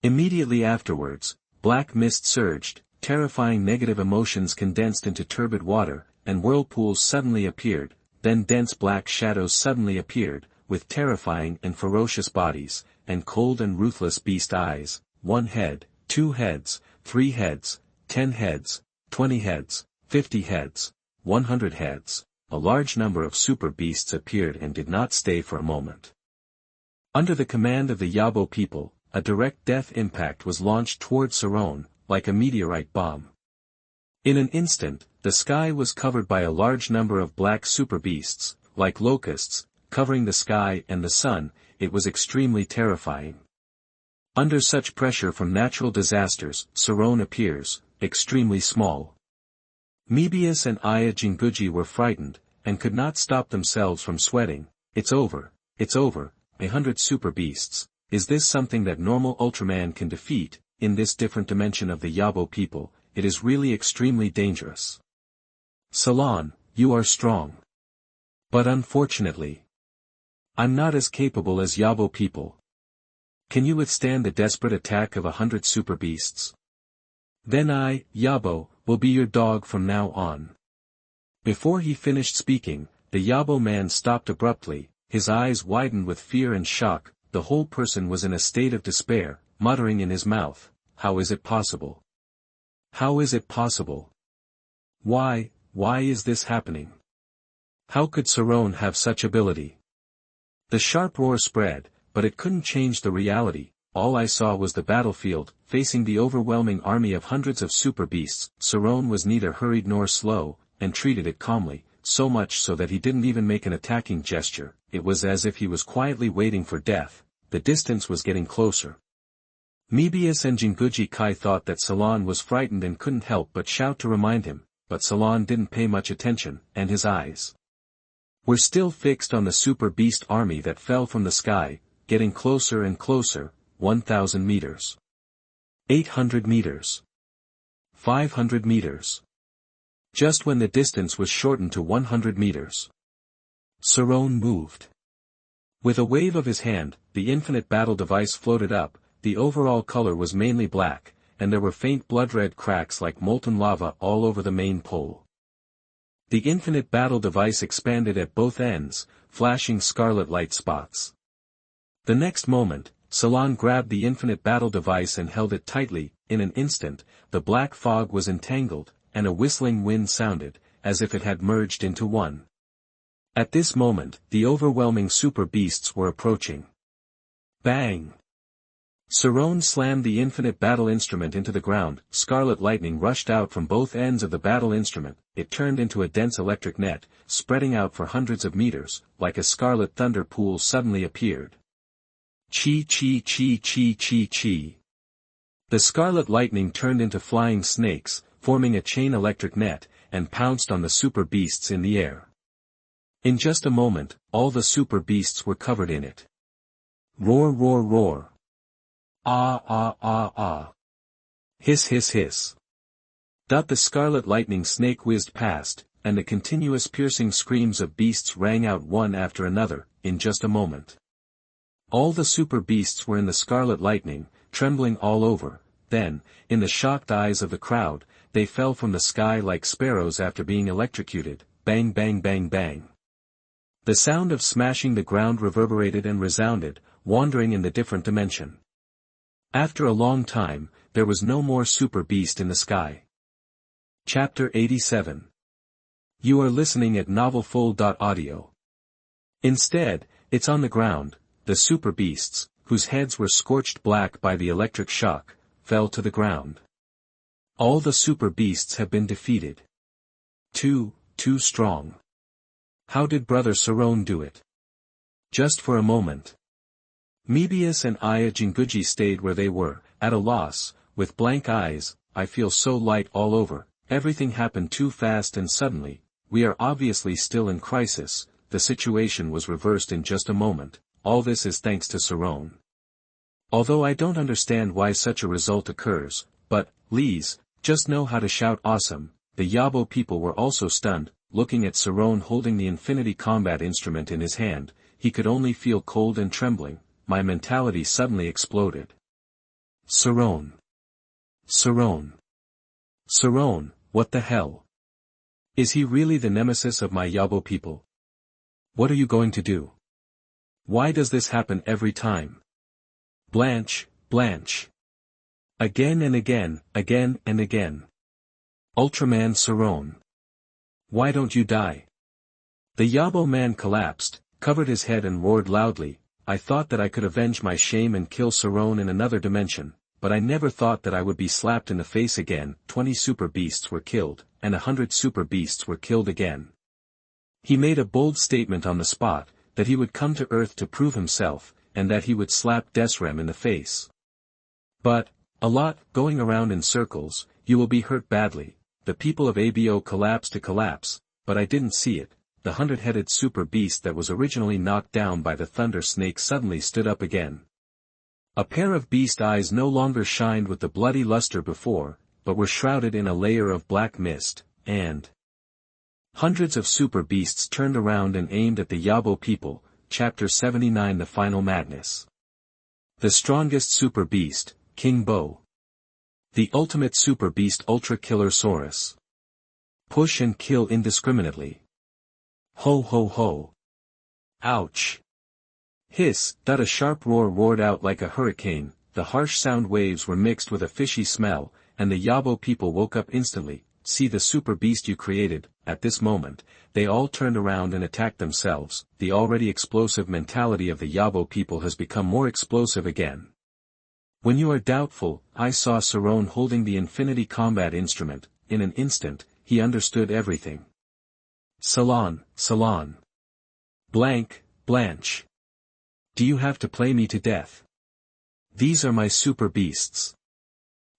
Immediately afterwards, black mist surged, terrifying negative emotions condensed into turbid water, and whirlpools suddenly appeared. Then dense black shadows suddenly appeared, with terrifying and ferocious bodies, and cold and ruthless beast eyes, one head, 2 heads, 3 heads, 10 heads, 20 heads, 50 heads, 100 heads. A large number of super beasts appeared and did not stay for a moment. Under the command of the Yabo people, a direct death impact was launched toward Sarron, like a meteorite bomb. In an instant, the sky was covered by a large number of black super beasts, like locusts, covering the sky and the sun. It was extremely terrifying. Under such pressure from natural disasters, Sarron appears extremely small. Mebius and Aya Jinguji were frightened, and could not stop themselves from sweating. It's over, 100 super beasts. Is this something that normal Ultraman can defeat? In this different dimension of the Yabo people, it is really extremely dangerous. Salon, you are strong. But unfortunately, I'm not as capable as Yabo people. Can you withstand the desperate attack of 100 super beasts? Then I, Yabo, will be your dog from now on. Before he finished speaking, the Yabo man stopped abruptly, his eyes widened with fear and shock. The whole person was in a state of despair, muttering in his mouth, how is it possible? How is it possible? Why is this happening? How could Sarron have such ability? The sharp roar spread, but it couldn't change the reality. All I saw was the battlefield, facing the overwhelming army of hundreds of super beasts. Sarron was neither hurried nor slow, and treated it calmly, so much so that he didn't even make an attacking gesture. It was as if he was quietly waiting for death. The distance was getting closer. Mebius and Jinguji Kai thought that Salon was frightened and couldn't help but shout to remind him, but Salon didn't pay much attention, and his eyes were still fixed on the super beast army that fell from the sky, getting closer and closer. 1,000 meters. 800 meters. 500 meters. Just when the distance was shortened to 100 meters. Sarron moved. With a wave of his hand, the infinite battle device floated up. The overall color was mainly black, and there were faint blood-red cracks like molten lava all over the main pole. The infinite battle device expanded at both ends, flashing scarlet light spots. The next moment, Salon grabbed the infinite battle device and held it tightly. In an instant, the black fog was entangled, and a whistling wind sounded, as if it had merged into one. At this moment, the overwhelming super beasts were approaching. Bang! Sarron slammed the infinite battle instrument into the ground. Scarlet lightning rushed out from both ends of the battle instrument. It turned into a dense electric net, spreading out for hundreds of meters, like a scarlet thunder pool suddenly appeared. Chi chi chi chi chi chi. The scarlet lightning turned into flying snakes, forming a chain electric net, and pounced on the super beasts in the air. In just a moment, all the super beasts were covered in it. Roar roar roar. Ah ah ah ah. Hiss hiss hiss. The scarlet lightning snake whizzed past, and the continuous piercing screams of beasts rang out one after another, in just a moment. All the super beasts were in the scarlet lightning, trembling all over. Then, in the shocked eyes of the crowd, they fell from the sky like sparrows after being electrocuted. Bang bang bang bang. The sound of smashing the ground reverberated and resounded, wandering in the different dimension. After a long time, there was no more super beast in the sky. Chapter 87. You are listening at novelfull.audio. Instead, it's on the ground. The super beasts, whose heads were scorched black by the electric shock, fell to the ground. All the super beasts have been defeated. Too strong. How did Brother Sarron do it? Just for a moment. Mebius and Aya Jinguji stayed where they were, at a loss, with blank eyes. I feel so light all over. Everything happened too fast and suddenly. We are obviously still in crisis. The situation was reversed in just a moment. All this is thanks to Sarron. Although I don't understand why such a result occurs, but, please, just know how to shout awesome. The Yabo people were also stunned, looking at Sarron holding the infinity combat instrument in his hand. He could only feel cold and trembling. My mentality suddenly exploded. Sarron. Sarron. Sarron, what the hell? Is he really the nemesis of my Yabo people? What are you going to do? Why does this happen every time? Blanche. Again and again, again and again. Ultraman Sarron. Why don't you die? The Yabo man collapsed, covered his head and roared loudly, I thought that I could avenge my shame and kill Sarron in another dimension, but I never thought that I would be slapped in the face again. 20 super beasts were killed, and 100 super beasts were killed again. He made a bold statement on the spot, that he would come to Earth to prove himself, and that he would slap Desrem in the face. But, a lot, going around in circles, you will be hurt badly. The people of ABO collapsed to collapse, but I didn't see it. The 100-headed super beast that was originally knocked down by the thunder snake suddenly stood up again. A pair of beast eyes no longer shined with the bloody luster before, but were shrouded in a layer of black mist, and hundreds of super beasts turned around and aimed at the Yabo people. Chapter 79 The Final Madness. The strongest super beast, King Bo. The ultimate super beast Ultra Killer Saurus. Push and kill indiscriminately. Ho ho ho. Ouch. Hiss, that a sharp roar roared out like a hurricane, the harsh sound waves were mixed with a fishy smell, and the Yabo people woke up instantly. See the super beast you created. At this moment, they all turned around and attacked themselves. The already explosive mentality of the Yabo people has become more explosive again. When you are doubtful, I saw Sarron holding the Infinity Combat Instrument. In an instant, he understood everything. Salon. Blanche. Do you have to play me to death? These are my super beasts.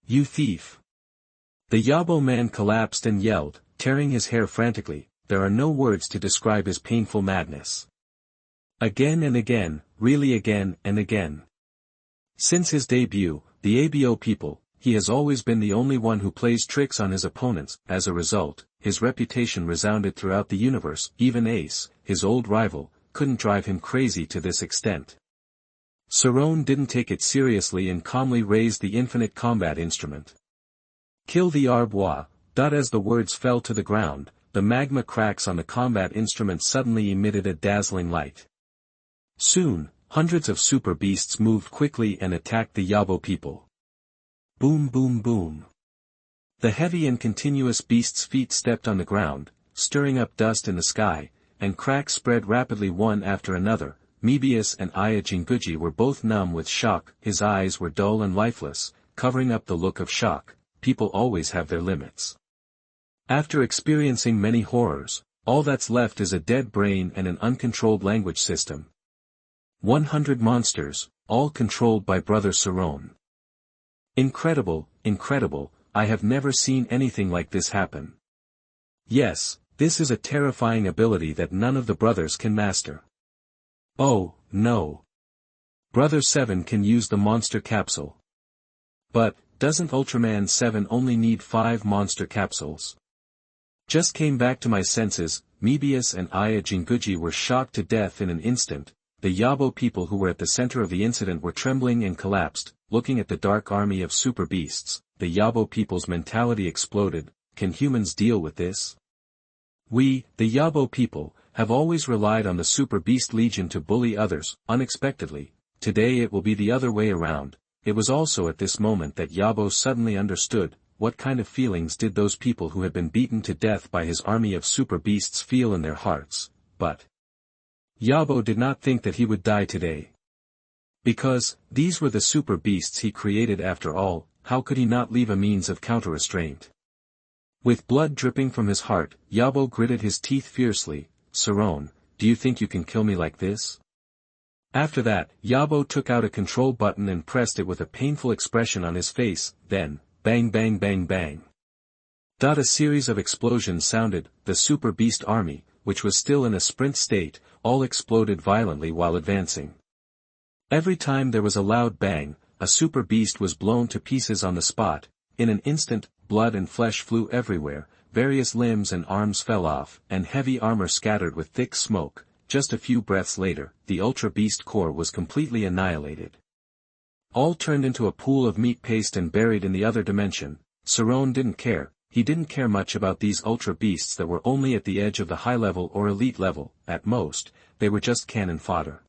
You thief. The Yabo man collapsed and yelled, tearing his hair frantically. There are no words to describe his painful madness. Again and again, really again and again. Since his debut, the ABO people, he has always been the only one who plays tricks on his opponents. As a result, his reputation resounded throughout the universe. Even Ace, his old rival, couldn't drive him crazy to this extent. Sarron didn't take it seriously and calmly raised the Infinite Combat Instrument. Kill the Arbois. As the words fell to the ground, the magma cracks on the combat instrument suddenly emitted a dazzling light. Soon, hundreds of super beasts moved quickly and attacked the Yabo people. Boom boom boom. The heavy and continuous beast's feet stepped on the ground, stirring up dust in the sky, and cracks spread rapidly one after another. Mebius and Aya Jinguji were both numb with shock. His eyes were dull and lifeless, covering up the look of shock. People always have their limits. After experiencing many horrors, all that's left is a dead brain and an uncontrolled language system. 100 monsters, all controlled by Brother Sarron. Incredible, I have never seen anything like this happen. Yes, this is a terrifying ability that none of the brothers can master. Oh, no. Brother 7 can use the monster capsule. But, doesn't Ultraman 7 only need 5 monster capsules? Just came back to my senses. Mebius and Aya Jinguji were shocked to death in an instant. The Yabo people who were at the center of the incident were trembling and collapsed, looking at the dark army of super beasts. The Yabo people's mentality exploded. Can humans deal with this? We, the Yabo people, have always relied on the super beast legion to bully others. Unexpectedly, today it will be the other way around. It was also at this moment that Yabo suddenly understood. What kind of feelings did those people who had been beaten to death by his army of super beasts feel in their hearts? But Yabo did not think that he would die today. Because, these were the super beasts he created after all. How could he not leave a means of counter-restraint? With blood dripping from his heart, Yabo gritted his teeth fiercely. Sarron, do you think you can kill me like this? After that, Yabo took out a control button and pressed it with a painful expression on his face. Then, bang bang bang bang. A series of explosions sounded. The super beast army, which was still in a sprint state, all exploded violently while advancing. Every time there was a loud bang, a super beast was blown to pieces on the spot. In an instant, blood and flesh flew everywhere, various limbs and arms fell off, and heavy armor scattered with thick smoke. Just a few breaths later, the Ultra Beast core was completely annihilated. All turned into a pool of meat paste and buried in the other dimension. Sarron didn't care. He didn't care much about these Ultra Beasts that were only at the edge of the high level or elite level. At most, they were just cannon fodder.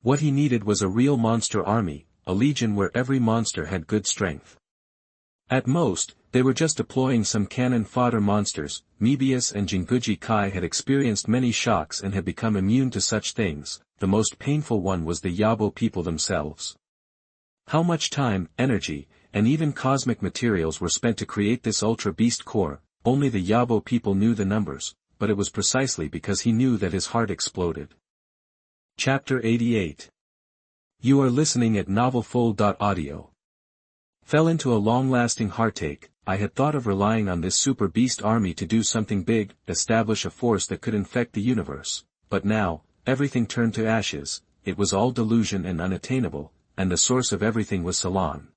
What he needed was a real monster army. a legion where every monster had good strength. At most, they were just deploying some cannon fodder monsters. Mebius and Jinguji Kai had experienced many shocks and had become immune to such things. The most painful one was the Yabo people themselves. How much time, energy, and even cosmic materials were spent to create this Ultra Beast core, only the Yabo people knew the numbers, but it was precisely because he knew that his heart exploded. Chapter 88. You are listening at novelfull.audio. Fell into a long-lasting heartache. I had thought of relying on this super beast army to do something big, establish a force that could infect the universe, but now, everything turned to ashes. It was all delusion and unattainable, and the source of everything was Sarron.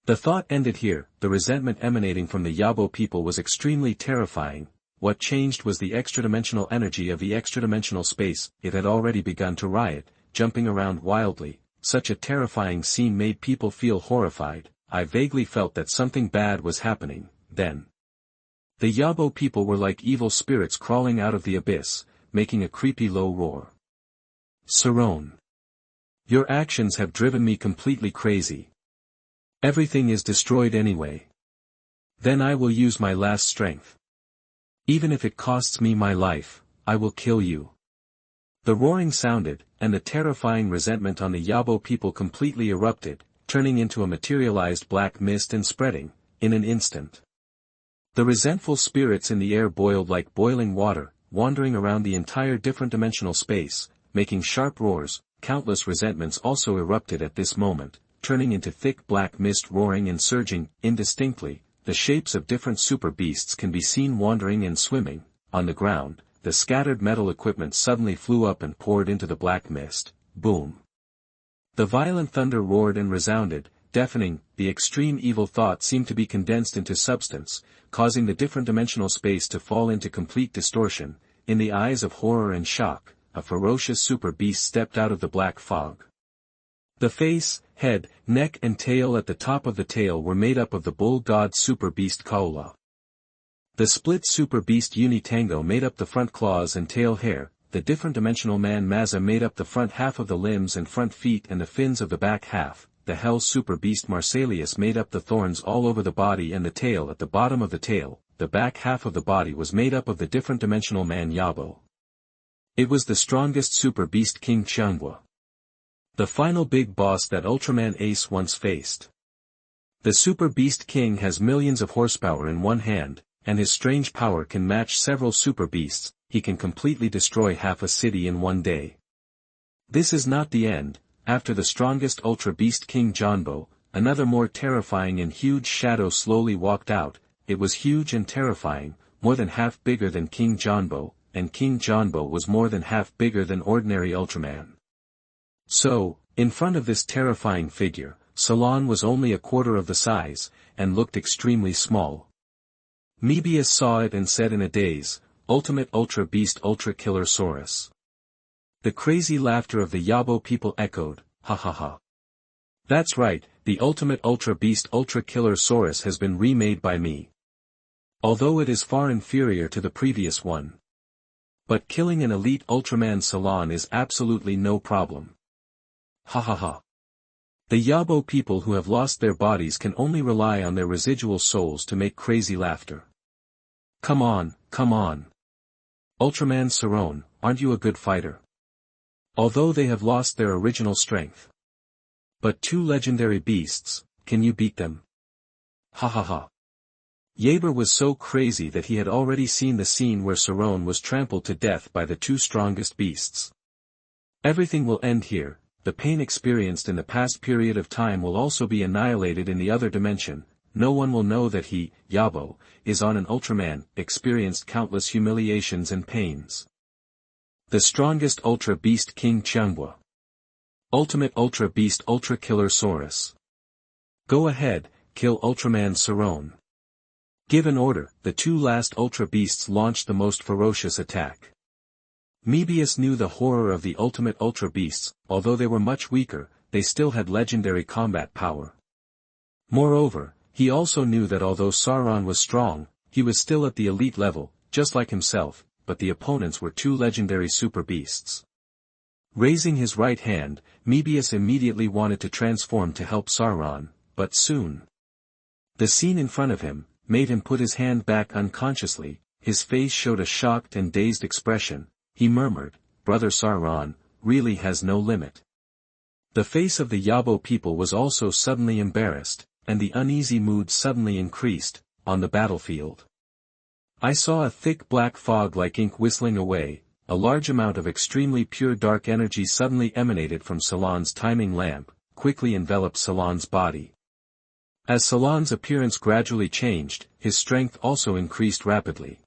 The thought ended here. The resentment emanating from the Yabo people was extremely terrifying. What changed was the extra-dimensional energy of the extra-dimensional space. It had already begun to riot, jumping around wildly. Such a terrifying scene made people feel horrified. I vaguely felt that something bad was happening, then. The Yabo people were like evil spirits crawling out of the abyss, making a creepy low roar. Sarron. Your actions have driven me completely crazy. Everything is destroyed anyway. Then I will use my last strength. Even if it costs me my life, I will kill you. The roaring sounded, and the terrifying resentment on the Yabo people completely erupted, turning into a materialized black mist and spreading, in an instant. The resentful spirits in the air boiled like boiling water, wandering around the entire different dimensional space, making sharp roars. Countless resentments also erupted at this moment, turning into thick black mist roaring and surging, indistinctly. The shapes of different super beasts can be seen wandering and swimming. On the ground, the scattered metal equipment suddenly flew up and poured into the black mist. Boom. The violent thunder roared and resounded, deafening. The extreme evil thought seemed to be condensed into substance, causing the different dimensional space to fall into complete distortion. In the eyes of horror and shock, a ferocious super beast stepped out of the black fog. The face, head, neck and tail at the top of the tail were made up of the bull god super beast Kaula. The split super beast Unitango made up the front claws and tail hair. The different dimensional man Mazza made up the front half of the limbs and front feet and the fins of the back half. The hell super beast Marsalius made up the thorns all over the body and the tail at the bottom of the tail. The back half of the body was made up of the different dimensional man Yabo. It was the strongest super beast King Changwa. The final big boss that Ultraman Ace once faced. The super beast king has millions of horsepower in one hand, and his strange power can match several super beasts. He can completely destroy half a city in one day. This is not the end. After the strongest Ultra Beast King Janbo, another more terrifying and huge shadow slowly walked out. It was huge and terrifying, more than half bigger than King Janbo, and King Janbo was more than half bigger than ordinary Ultraman. So, in front of this terrifying figure, Sarron was only a quarter of the size, and looked extremely small. Mebius saw it and said in a daze, Ultimate Ultra Beast Ultra Killer Saurus. The crazy laughter of the Yabo people echoed, ha ha ha. That's right, the Ultimate Ultra Beast Ultra Killer Saurus has been remade by me. Although it is far inferior to the previous one. But killing an elite Ultraman Sarron is absolutely no problem. Ha ha ha. The Yabo people who have lost their bodies can only rely on their residual souls to make crazy laughter. Come on, come on. Ultraman Sarron, aren't you a good fighter? Although they have lost their original strength. But two legendary beasts, can you beat them? Ha ha ha. Yaber was so crazy that he had already seen the scene where Sarron was trampled to death by the two strongest beasts. Everything will end here. The pain experienced in the past period of time will also be annihilated in the other dimension. No one will know that he, Yabo, is on an Ultraman, experienced countless humiliations and pains. The strongest Ultra Beast King Changwa. Ultimate Ultra Beast Ultra Killer Saurus. Go ahead, kill Ultraman Sarron. Give an order. The two last Ultra Beasts launched the most ferocious attack. Mebius knew the horror of the ultimate Ultra Beasts. Although they were much weaker, they still had legendary combat power. Moreover, he also knew that although Sarron was strong, he was still at the elite level, just like himself, but the opponents were two legendary super beasts. Raising his right hand, Moebius immediately wanted to transform to help Sarron, but soon. The scene in front of him made him put his hand back unconsciously. His face showed a shocked and dazed expression. He murmured, "Brother Sarron really has no limit." The face of the Yabo people was also suddenly embarrassed, and the uneasy mood suddenly increased, on the battlefield. I saw a thick black fog like ink whistling away. A large amount of extremely pure dark energy suddenly emanated from Salon's timing lamp, quickly enveloped Salon's body. As Salon's appearance gradually changed, his strength also increased rapidly.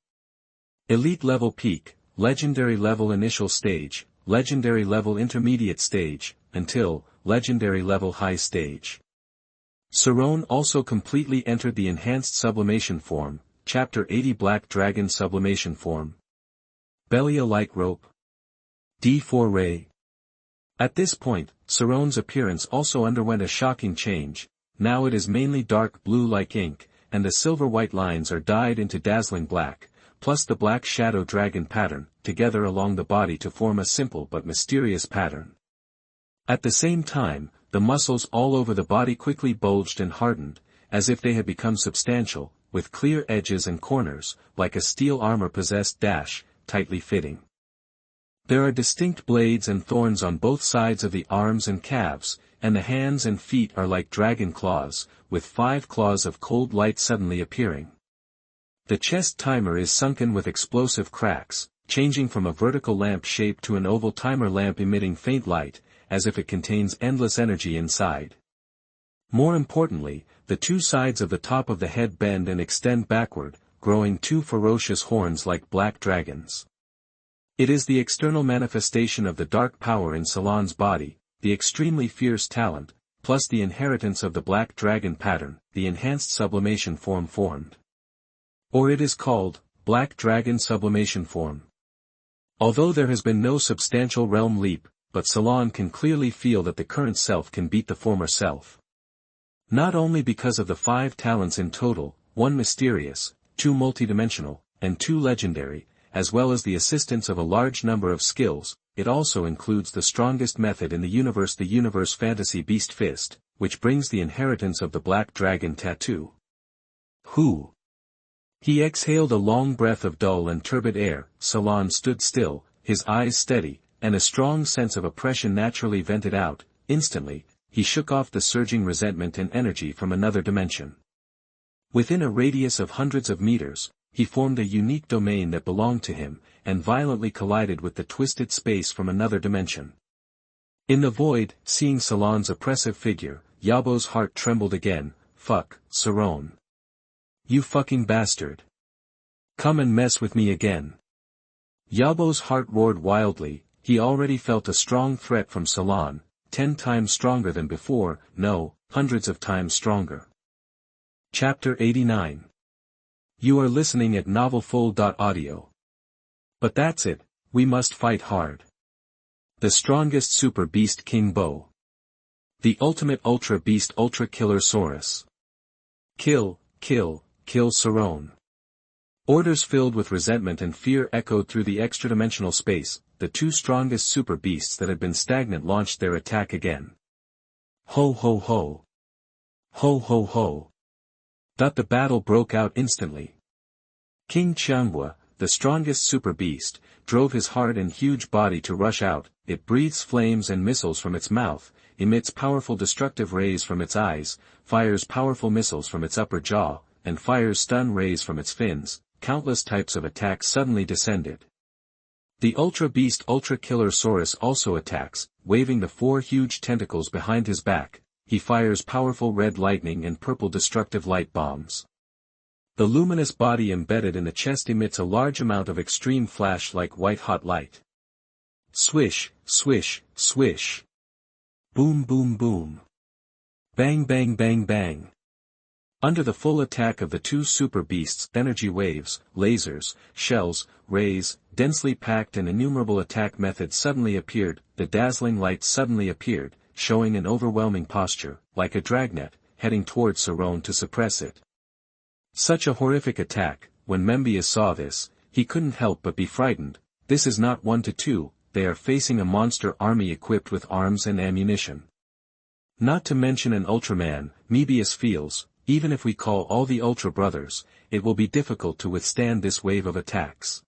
Elite level peak, legendary level initial stage, legendary level intermediate stage, until, legendary level high stage. Sarron also completely entered the enhanced sublimation form, Chapter 80 Black Dragon Sublimation Form. Belia Light Rope. D4 Ray. At this point, Sarron's appearance also underwent a shocking change. Now it is mainly dark blue like ink, and the silver-white lines are dyed into dazzling black, plus the black shadow dragon pattern, together along the body to form a simple but mysterious pattern. At the same time, the muscles all over the body quickly bulged and hardened, as if they had become substantial, with clear edges and corners, like a steel armor possessed tightly fitting. There are distinct blades and thorns on both sides of the arms and calves, and the hands and feet are like dragon claws, with 5 claws of cold light suddenly appearing. The chest timer is sunken with explosive cracks, changing from a vertical lamp shape to an oval timer lamp emitting faint light, as if it contains endless energy inside. More importantly, the 2 sides of the top of the head bend and extend backward, growing 2 ferocious horns like black dragons. It is the external manifestation of the dark power in Salon's body, the extremely fierce talent, plus the inheritance of the black dragon pattern, the enhanced sublimation form formed. Or it is called, Black Dragon Sublimation Form. Although there has been no substantial realm leap, but Salon can clearly feel that the current self can beat the former self. Not only because of the 5 talents in total, 1 mysterious, 2 multidimensional, and 2 legendary, as well as the assistance of a large number of skills, it also includes the strongest method in the universe fantasy beast fist, which brings the inheritance of the black dragon tattoo. Who? He exhaled a long breath of dull and turbid air. Salon stood still, his eyes steady, and a strong sense of oppression naturally vented out. Instantly, he shook off the surging resentment and energy from another dimension. Within a radius of hundreds of meters, he formed a unique domain that belonged to him, and violently collided with the twisted space from another dimension. In the void, seeing Salon's oppressive figure, Yabo's heart trembled again. Fuck, Sarron. You fucking bastard. Come and mess with me again. Yabo's heart roared wildly. He already felt a strong threat from Salon, 10 times stronger than before, no, hundreds of times stronger. Chapter 89. You are listening at novelfull.audio. But that's it, we must fight hard. The strongest super beast King Bo. The ultimate ultra beast ultra killer Saurus. Kill, kill, kill Sarron. Orders filled with resentment and fear echoed through the extra-dimensional space. The 2 strongest super beasts that had been stagnant launched their attack again. Ho ho ho. Ho ho ho. The battle broke out instantly. King Qianghua, the strongest super beast, drove his hard and huge body to rush out. It breathes flames and missiles from its mouth, emits powerful destructive rays from its eyes, fires powerful missiles from its upper jaw, and fires stun rays from its fins. Countless types of attacks suddenly descended. The Ultra Beast Ultra Killer Saurus also attacks, waving the 4 huge tentacles behind his back. He fires powerful red lightning and purple destructive light bombs. The luminous body embedded in the chest emits a large amount of extreme flash like white-hot light. Swish, swish, swish. Boom boom boom. Bang bang bang bang. Under the full attack of the 2 super beasts, energy waves, lasers, shells, rays, densely packed and innumerable attack methods suddenly appeared. The dazzling light suddenly appeared, showing an overwhelming posture, like a dragnet, heading towards Sarron to suppress it. Such a horrific attack. When Moebius saw this, he couldn't help but be frightened. This is not 1 to 2, they are facing a monster army equipped with arms and ammunition. Not to mention an Ultraman, Mebius feels, even if we call all the Ultra Brothers, it will be difficult to withstand this wave of attacks.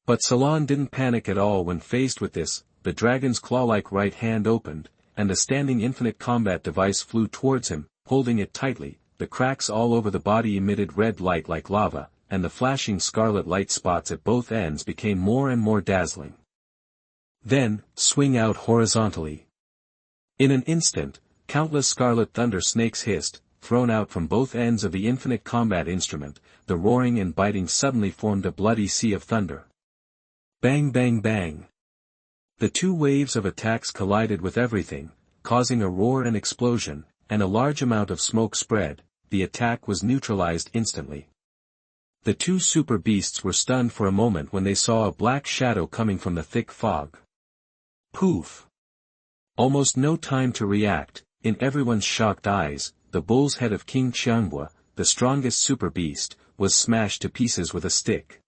But Salon didn't panic at all when faced with this. The dragon's claw-like right hand opened, and the standing infinite combat device flew towards him, holding it tightly. The cracks all over the body emitted red light like lava, and the flashing scarlet light spots at both ends became more and more dazzling. Then, swing out horizontally. In an instant, countless scarlet thunder snakes hissed, thrown out from both ends of the infinite combat instrument. The roaring and biting suddenly formed a bloody sea of thunder. Bang bang bang. The two waves of attacks collided with everything, causing a roar and explosion, and a large amount of smoke spread. The attack was neutralized instantly. The two super beasts were stunned for a moment when they saw a black shadow coming from the thick fog. Poof! Almost no time to react. In everyone's shocked eyes, the bull's head of King Qianhua, the strongest super beast, was smashed to pieces with a stick.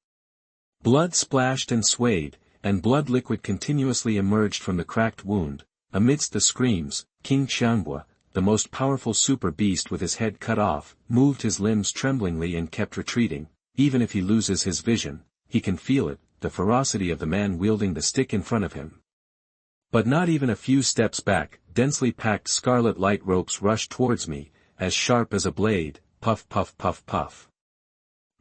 Blood splashed and swayed, and blood liquid continuously emerged from the cracked wound. Amidst the screams, King Qianhua, the most powerful super beast with his head cut off, moved his limbs tremblingly and kept retreating. Even if he loses his vision, he can feel it, the ferocity of the man wielding the stick in front of him. But not even a few steps back, densely packed scarlet light ropes rushed towards me, as sharp as a blade. Puff puff puff puff.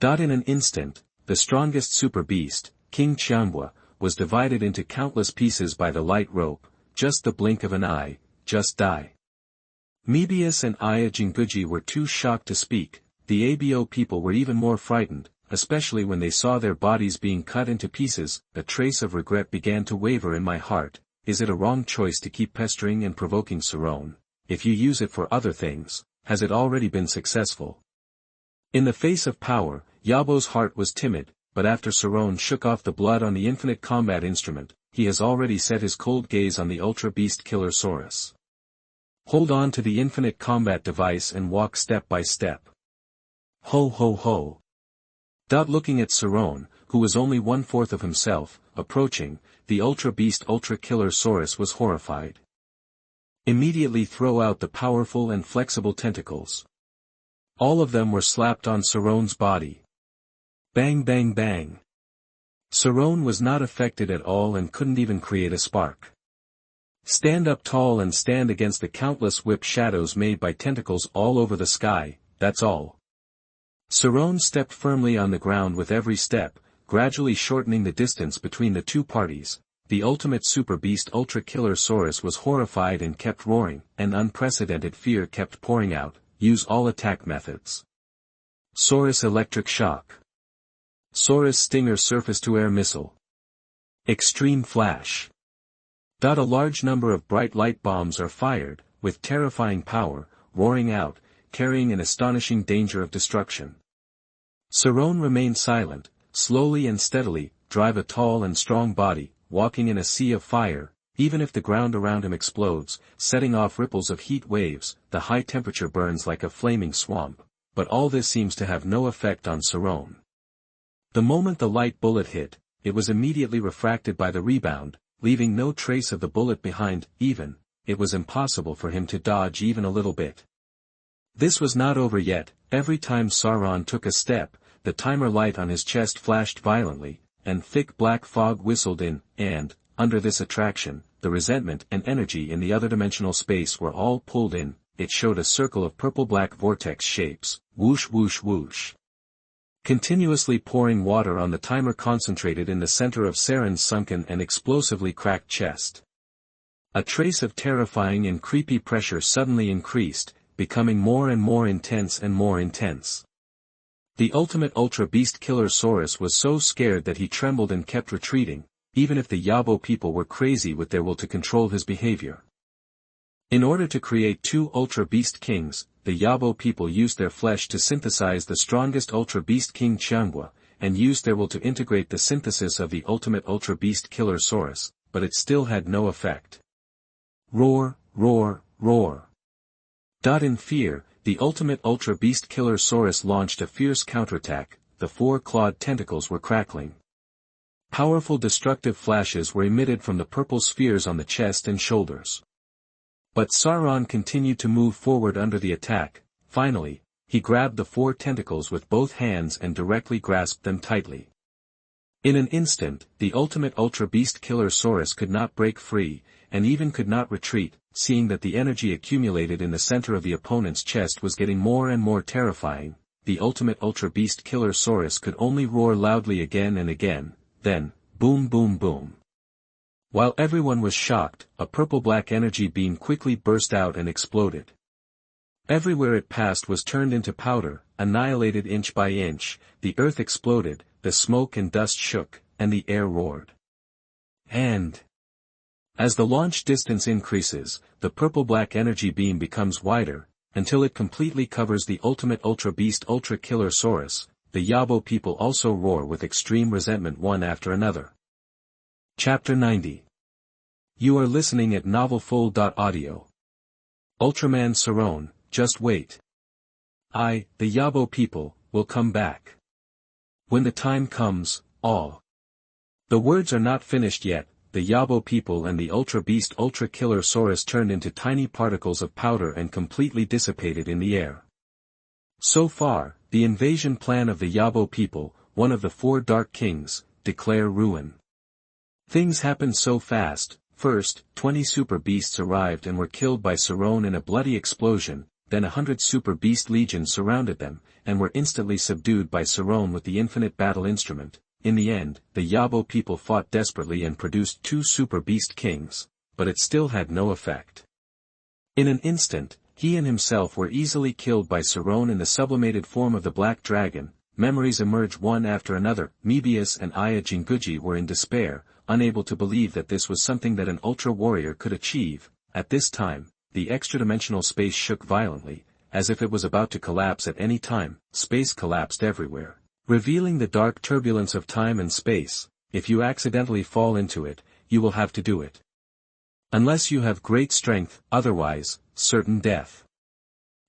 In an instant, the strongest super beast, King Qianhua, was divided into countless pieces by the light rope. Just the blink of an eye, just die. Mebius and Aya Jinguji were too shocked to speak. The ABO people were even more frightened, especially when they saw their bodies being cut into pieces. A trace of regret began to waver in my heart. Is it a wrong choice to keep pestering and provoking Sarron? If you use it for other things, has it already been successful? In the face of power, Yabo's heart was timid, but after Sarron shook off the blood on the infinite combat instrument, he has already set his cold gaze on the Ultra Beast Killer Saurus. Hold on to the infinite combat device and walk step by step. Ho ho ho. Looking at Sarron, who was only 1/4 of himself, approaching, the Ultra Beast Ultra Killer Saurus was horrified. Immediately throw out the powerful and flexible tentacles. All of them were slapped on Sarron's body. Bang bang bang. Sarron was not affected at all and couldn't even create a spark. Stand up tall and stand against the countless whip shadows made by tentacles all over the sky, that's all. Sarron stepped firmly on the ground with every step, gradually shortening the distance between the two parties. The ultimate super beast Ultra Killer Saurus was horrified and kept roaring. An unprecedented fear kept pouring out. Use all attack methods. Saurus Electric Shock. Saurus Stinger Surface-to-Air Missile. Extreme Flash. A large number of bright light bombs are fired, with terrifying power, roaring out, carrying an astonishing danger of destruction. Sarron remained silent, slowly and steadily, drive a tall and strong body, walking in a sea of fire. Even if the ground around him explodes, setting off ripples of heat waves, the high temperature burns like a flaming swamp. But all this seems to have no effect on Sarron. The moment the light bullet hit, it was immediately refracted by the rebound, leaving no trace of the bullet behind. It was impossible for him to dodge even a little bit. This was not over yet. Every time Sarron took a step, the timer light on his chest flashed violently, and thick black fog whistled in, and, under this attraction, the resentment and energy in the other dimensional space were all pulled in. It showed a circle of purple-black vortex shapes, whoosh whoosh whoosh. Continuously pouring water on the timer concentrated in the center of Sarron's sunken and explosively cracked chest. A trace of terrifying and creepy pressure suddenly increased, becoming more and more intense and more intense. The ultimate Ultra Beast Killer Saurus was so scared that he trembled and kept retreating, even if the Yabo people were crazy with their will to control his behavior. In order to create two Ultra Beast Kings, the Yabo people used their flesh to synthesize the strongest Ultra Beast King Qianhua, and used their will to integrate the synthesis of the ultimate Ultra Beast Killer Saurus, but it still had no effect. Roar, roar, roar. In fear, the ultimate Ultra Beast Killer Saurus launched a fierce counterattack. The four-clawed tentacles were crackling. Powerful destructive flashes were emitted from the purple spheres on the chest and shoulders. But Sarron continued to move forward under the attack. Finally, he grabbed the 4 tentacles with both hands and directly grasped them tightly. In an instant, the ultimate Ultra Beast Killer Saurus could not break free, and even could not retreat, seeing that the energy accumulated in the center of the opponent's chest was getting more and more terrifying. The ultimate Ultra Beast Killer Saurus could only roar loudly again and again, then, boom boom boom. While everyone was shocked, a purple-black energy beam quickly burst out and exploded. Everywhere it passed was turned into powder, annihilated inch by inch. The earth exploded, the smoke and dust shook, and the air roared. And as the launch distance increases, the purple-black energy beam becomes wider, until it completely covers the ultimate Ultra Beast Ultra Killer Saurus. The Yabo people also roar with extreme resentment one after another. Chapter 90. You are listening at novelfull.audio. Ultraman Sarron, just wait. The Yabo people, will come back. When the time comes, all. The words are not finished yet. The Yabo people and the Ultra Beast Ultra Killer Saurus turned into tiny particles of powder and completely dissipated in the air. So far, the invasion plan of the Yabo people, one of the 4 Dark Kings, declare ruin. Things happened so fast. First, 20 super beasts arrived and were killed by Sarron in a bloody explosion, then 100 super beast legions surrounded them, and were instantly subdued by Sarron with the infinite battle instrument. In the end, the Yabo people fought desperately and produced 2 super beast kings, but it still had no effect. In an instant, he and himself were easily killed by Sarron in the sublimated form of the Black Dragon. Memories emerged one after another. Mebius and Aya Jinguji were in despair, unable to believe that this was something that an Ultra Warrior could achieve. At this time, the extra-dimensional space shook violently, as if it was about to collapse at any time. Space collapsed everywhere, revealing the dark turbulence of time and space. If you accidentally fall into it, you will have to do it. Unless you have great strength, otherwise, certain death.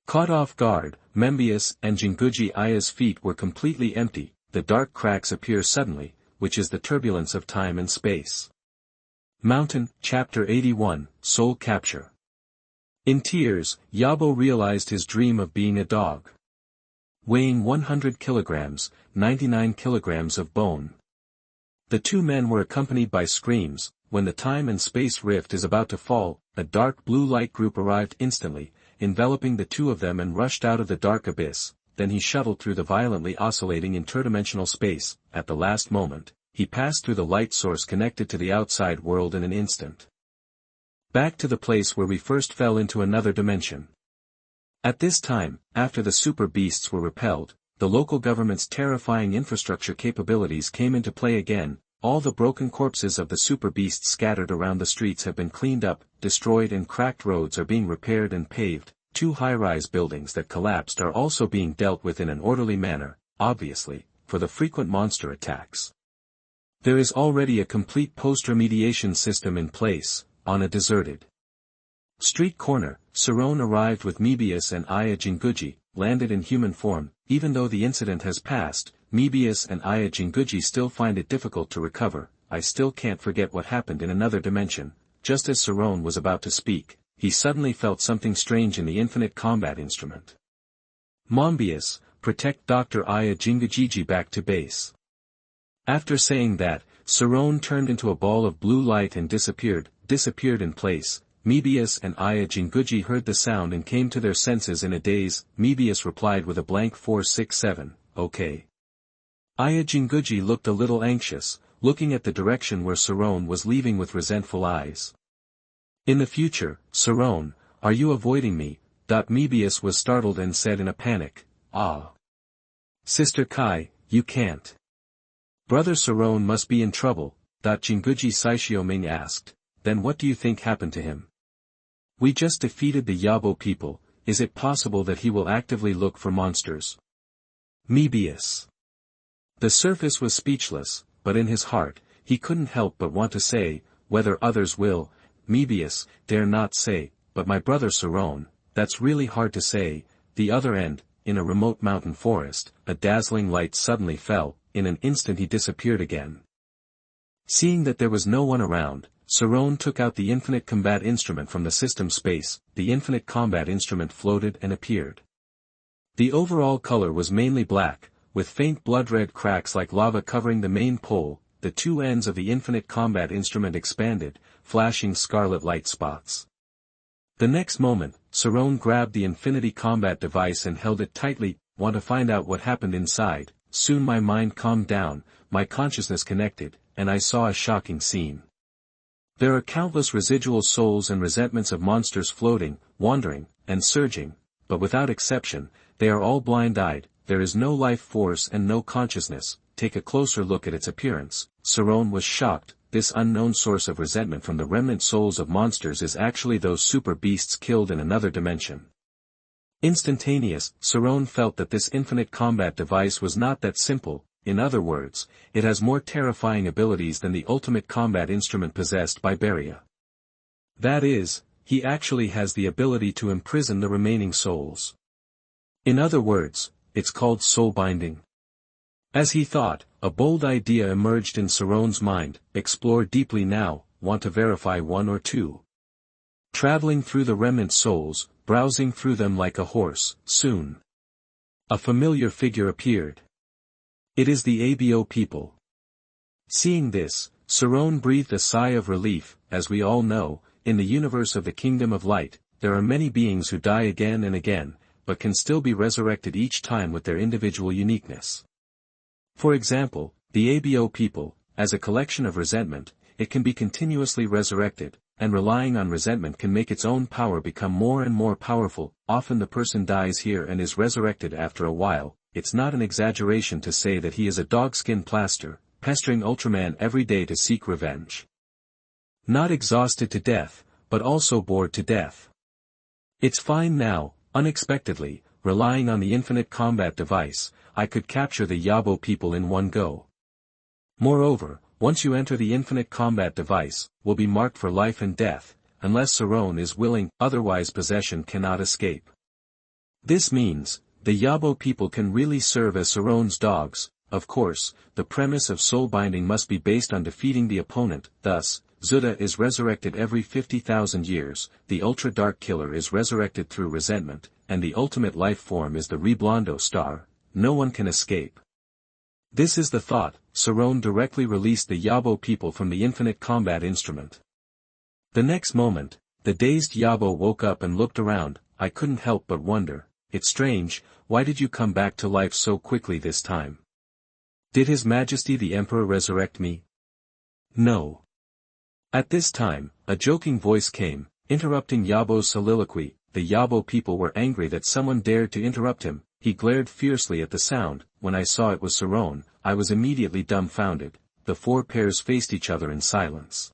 Caught off guard, Mebius and Jinguji Aya's feet were completely empty. The dark cracks appear suddenly, which is the turbulence of time and space. Mountain, Chapter 81, Soul Capture. In tears, Yabo realized his dream of being a dog. Weighing 100 kilograms, 99 kilograms of bone. The 2 men were accompanied by screams. When the time and space rift is about to fall, a dark blue light group arrived instantly, enveloping the 2 of them and rushed out of the dark abyss. Then he shuttled through the violently oscillating interdimensional space. At the last moment, he passed through the light source connected to the outside world in an instant. Back to the place where we first fell into another dimension. At this time, after the super beasts were repelled, the local government's terrifying infrastructure capabilities came into play again. All the broken corpses of the super beasts scattered around the streets have been cleaned up, destroyed, and cracked roads are being repaired and paved. 2 high-rise buildings that collapsed are also being dealt with in an orderly manner, obviously, for the frequent monster attacks. There is already a complete post-remediation system in place. On a deserted street corner, Sarron arrived with Mebius and Aya Jinguji, landed in human form. Even though the incident has passed, Mebius and Aya Jinguji still find it difficult to recover. I still can't forget what happened in another dimension. Just as Sarron was about to speak, he suddenly felt something strange in the infinite combat instrument. Mebius, protect Dr. Aya Jinguji back to base. After saying that, Sarron turned into a ball of blue light and disappeared in place. Mebius and Aya Jinguji heard the sound and came to their senses in a daze. Mebius replied with a blank 467, okay. Aya Jinguji looked a little anxious, looking at the direction where Sarron was leaving with resentful eyes. In the future, Sarron, are you avoiding me? Mebius was startled and said in a panic, ah. Sister Kai, you can't. Brother Sarron must be in trouble. Jinguji Saishioming asked, then what do you think happened to him? We just defeated the Yabo people. Is it possible that he will actively look for monsters? Mebius. The surface was speechless, but in his heart, he couldn't help but want to say, whether others will. Mebius, dare not say, but my brother Sarron, that's really hard to say. The other end, in a remote mountain forest, a dazzling light suddenly fell. In an instant he disappeared again. Seeing that there was no one around, Sarron took out the Infinite Combat Instrument from the system space. The Infinite Combat Instrument floated and appeared. The overall color was mainly black, with faint blood-red cracks like lava covering the main pole. The two ends of the Infinite Combat Instrument expanded, flashing scarlet light spots. The next moment, Sarron grabbed the Infinity Combat Device and held it tightly. Want to find out what happened inside? Soon my mind calmed down, my consciousness connected, and I saw a shocking scene. There are countless residual souls and resentments of monsters floating, wandering, and surging, but without exception, they are all blind-eyed. There is no life force and no consciousness. Take a closer look at its appearance. Sarron was shocked. This unknown source of resentment from the remnant souls of monsters is actually those super beasts killed in another dimension. Instantaneous, Sarron felt that this infinite combat device was not that simple. In other words, it has more terrifying abilities than the ultimate combat instrument possessed by Beria. That is, he actually has the ability to imprison the remaining souls. In other words, it's called soul binding. As he thought, a bold idea emerged in Sarron's mind. Explore deeply now. Want to verify one or two? Traveling through the remnant souls, browsing through them like a horse. Soon, a familiar figure appeared. It is the ABO people. Seeing this, Sarron breathed a sigh of relief. As we all know, in the universe of the Kingdom of Light, there are many beings who die again and again, but can still be resurrected each time with their individual uniqueness. For example, the ABO people, as a collection of resentment, it can be continuously resurrected, and relying on resentment can make its own power become more and more powerful. Often the person dies here and is resurrected after a while. It's not an exaggeration to say that he is a dogskin plaster, pestering Ultraman every day to seek revenge. Not exhausted to death, but also bored to death. It's fine now. Unexpectedly, relying on the infinite combat device, I could capture the Yabo people in one go. Moreover, once you enter the infinite combat device, will be marked for life and death, unless Sarron is willing, otherwise possession cannot escape. This means, the Yabo people can really serve as Sarron's dogs. Of course, the premise of soul binding must be based on defeating the opponent. Thus, Zuda is resurrected every 50,000 years, the ultra-dark killer is resurrected through resentment, and the ultimate life form is the Reblondo star. No one can escape. This is the thought. Sarron directly released the Yabo people from the infinite combat instrument. The next moment, the dazed Yabo woke up and looked around. I couldn't help but wonder, it's strange, why did you come back to life so quickly this time? Did His Majesty the Emperor resurrect me? No. At this time, a joking voice came, interrupting Yabo's soliloquy. The Yabo people were angry that someone dared to interrupt him. He glared fiercely at the sound. When I saw it was Sarron, I was immediately dumbfounded. The four pairs faced each other in silence.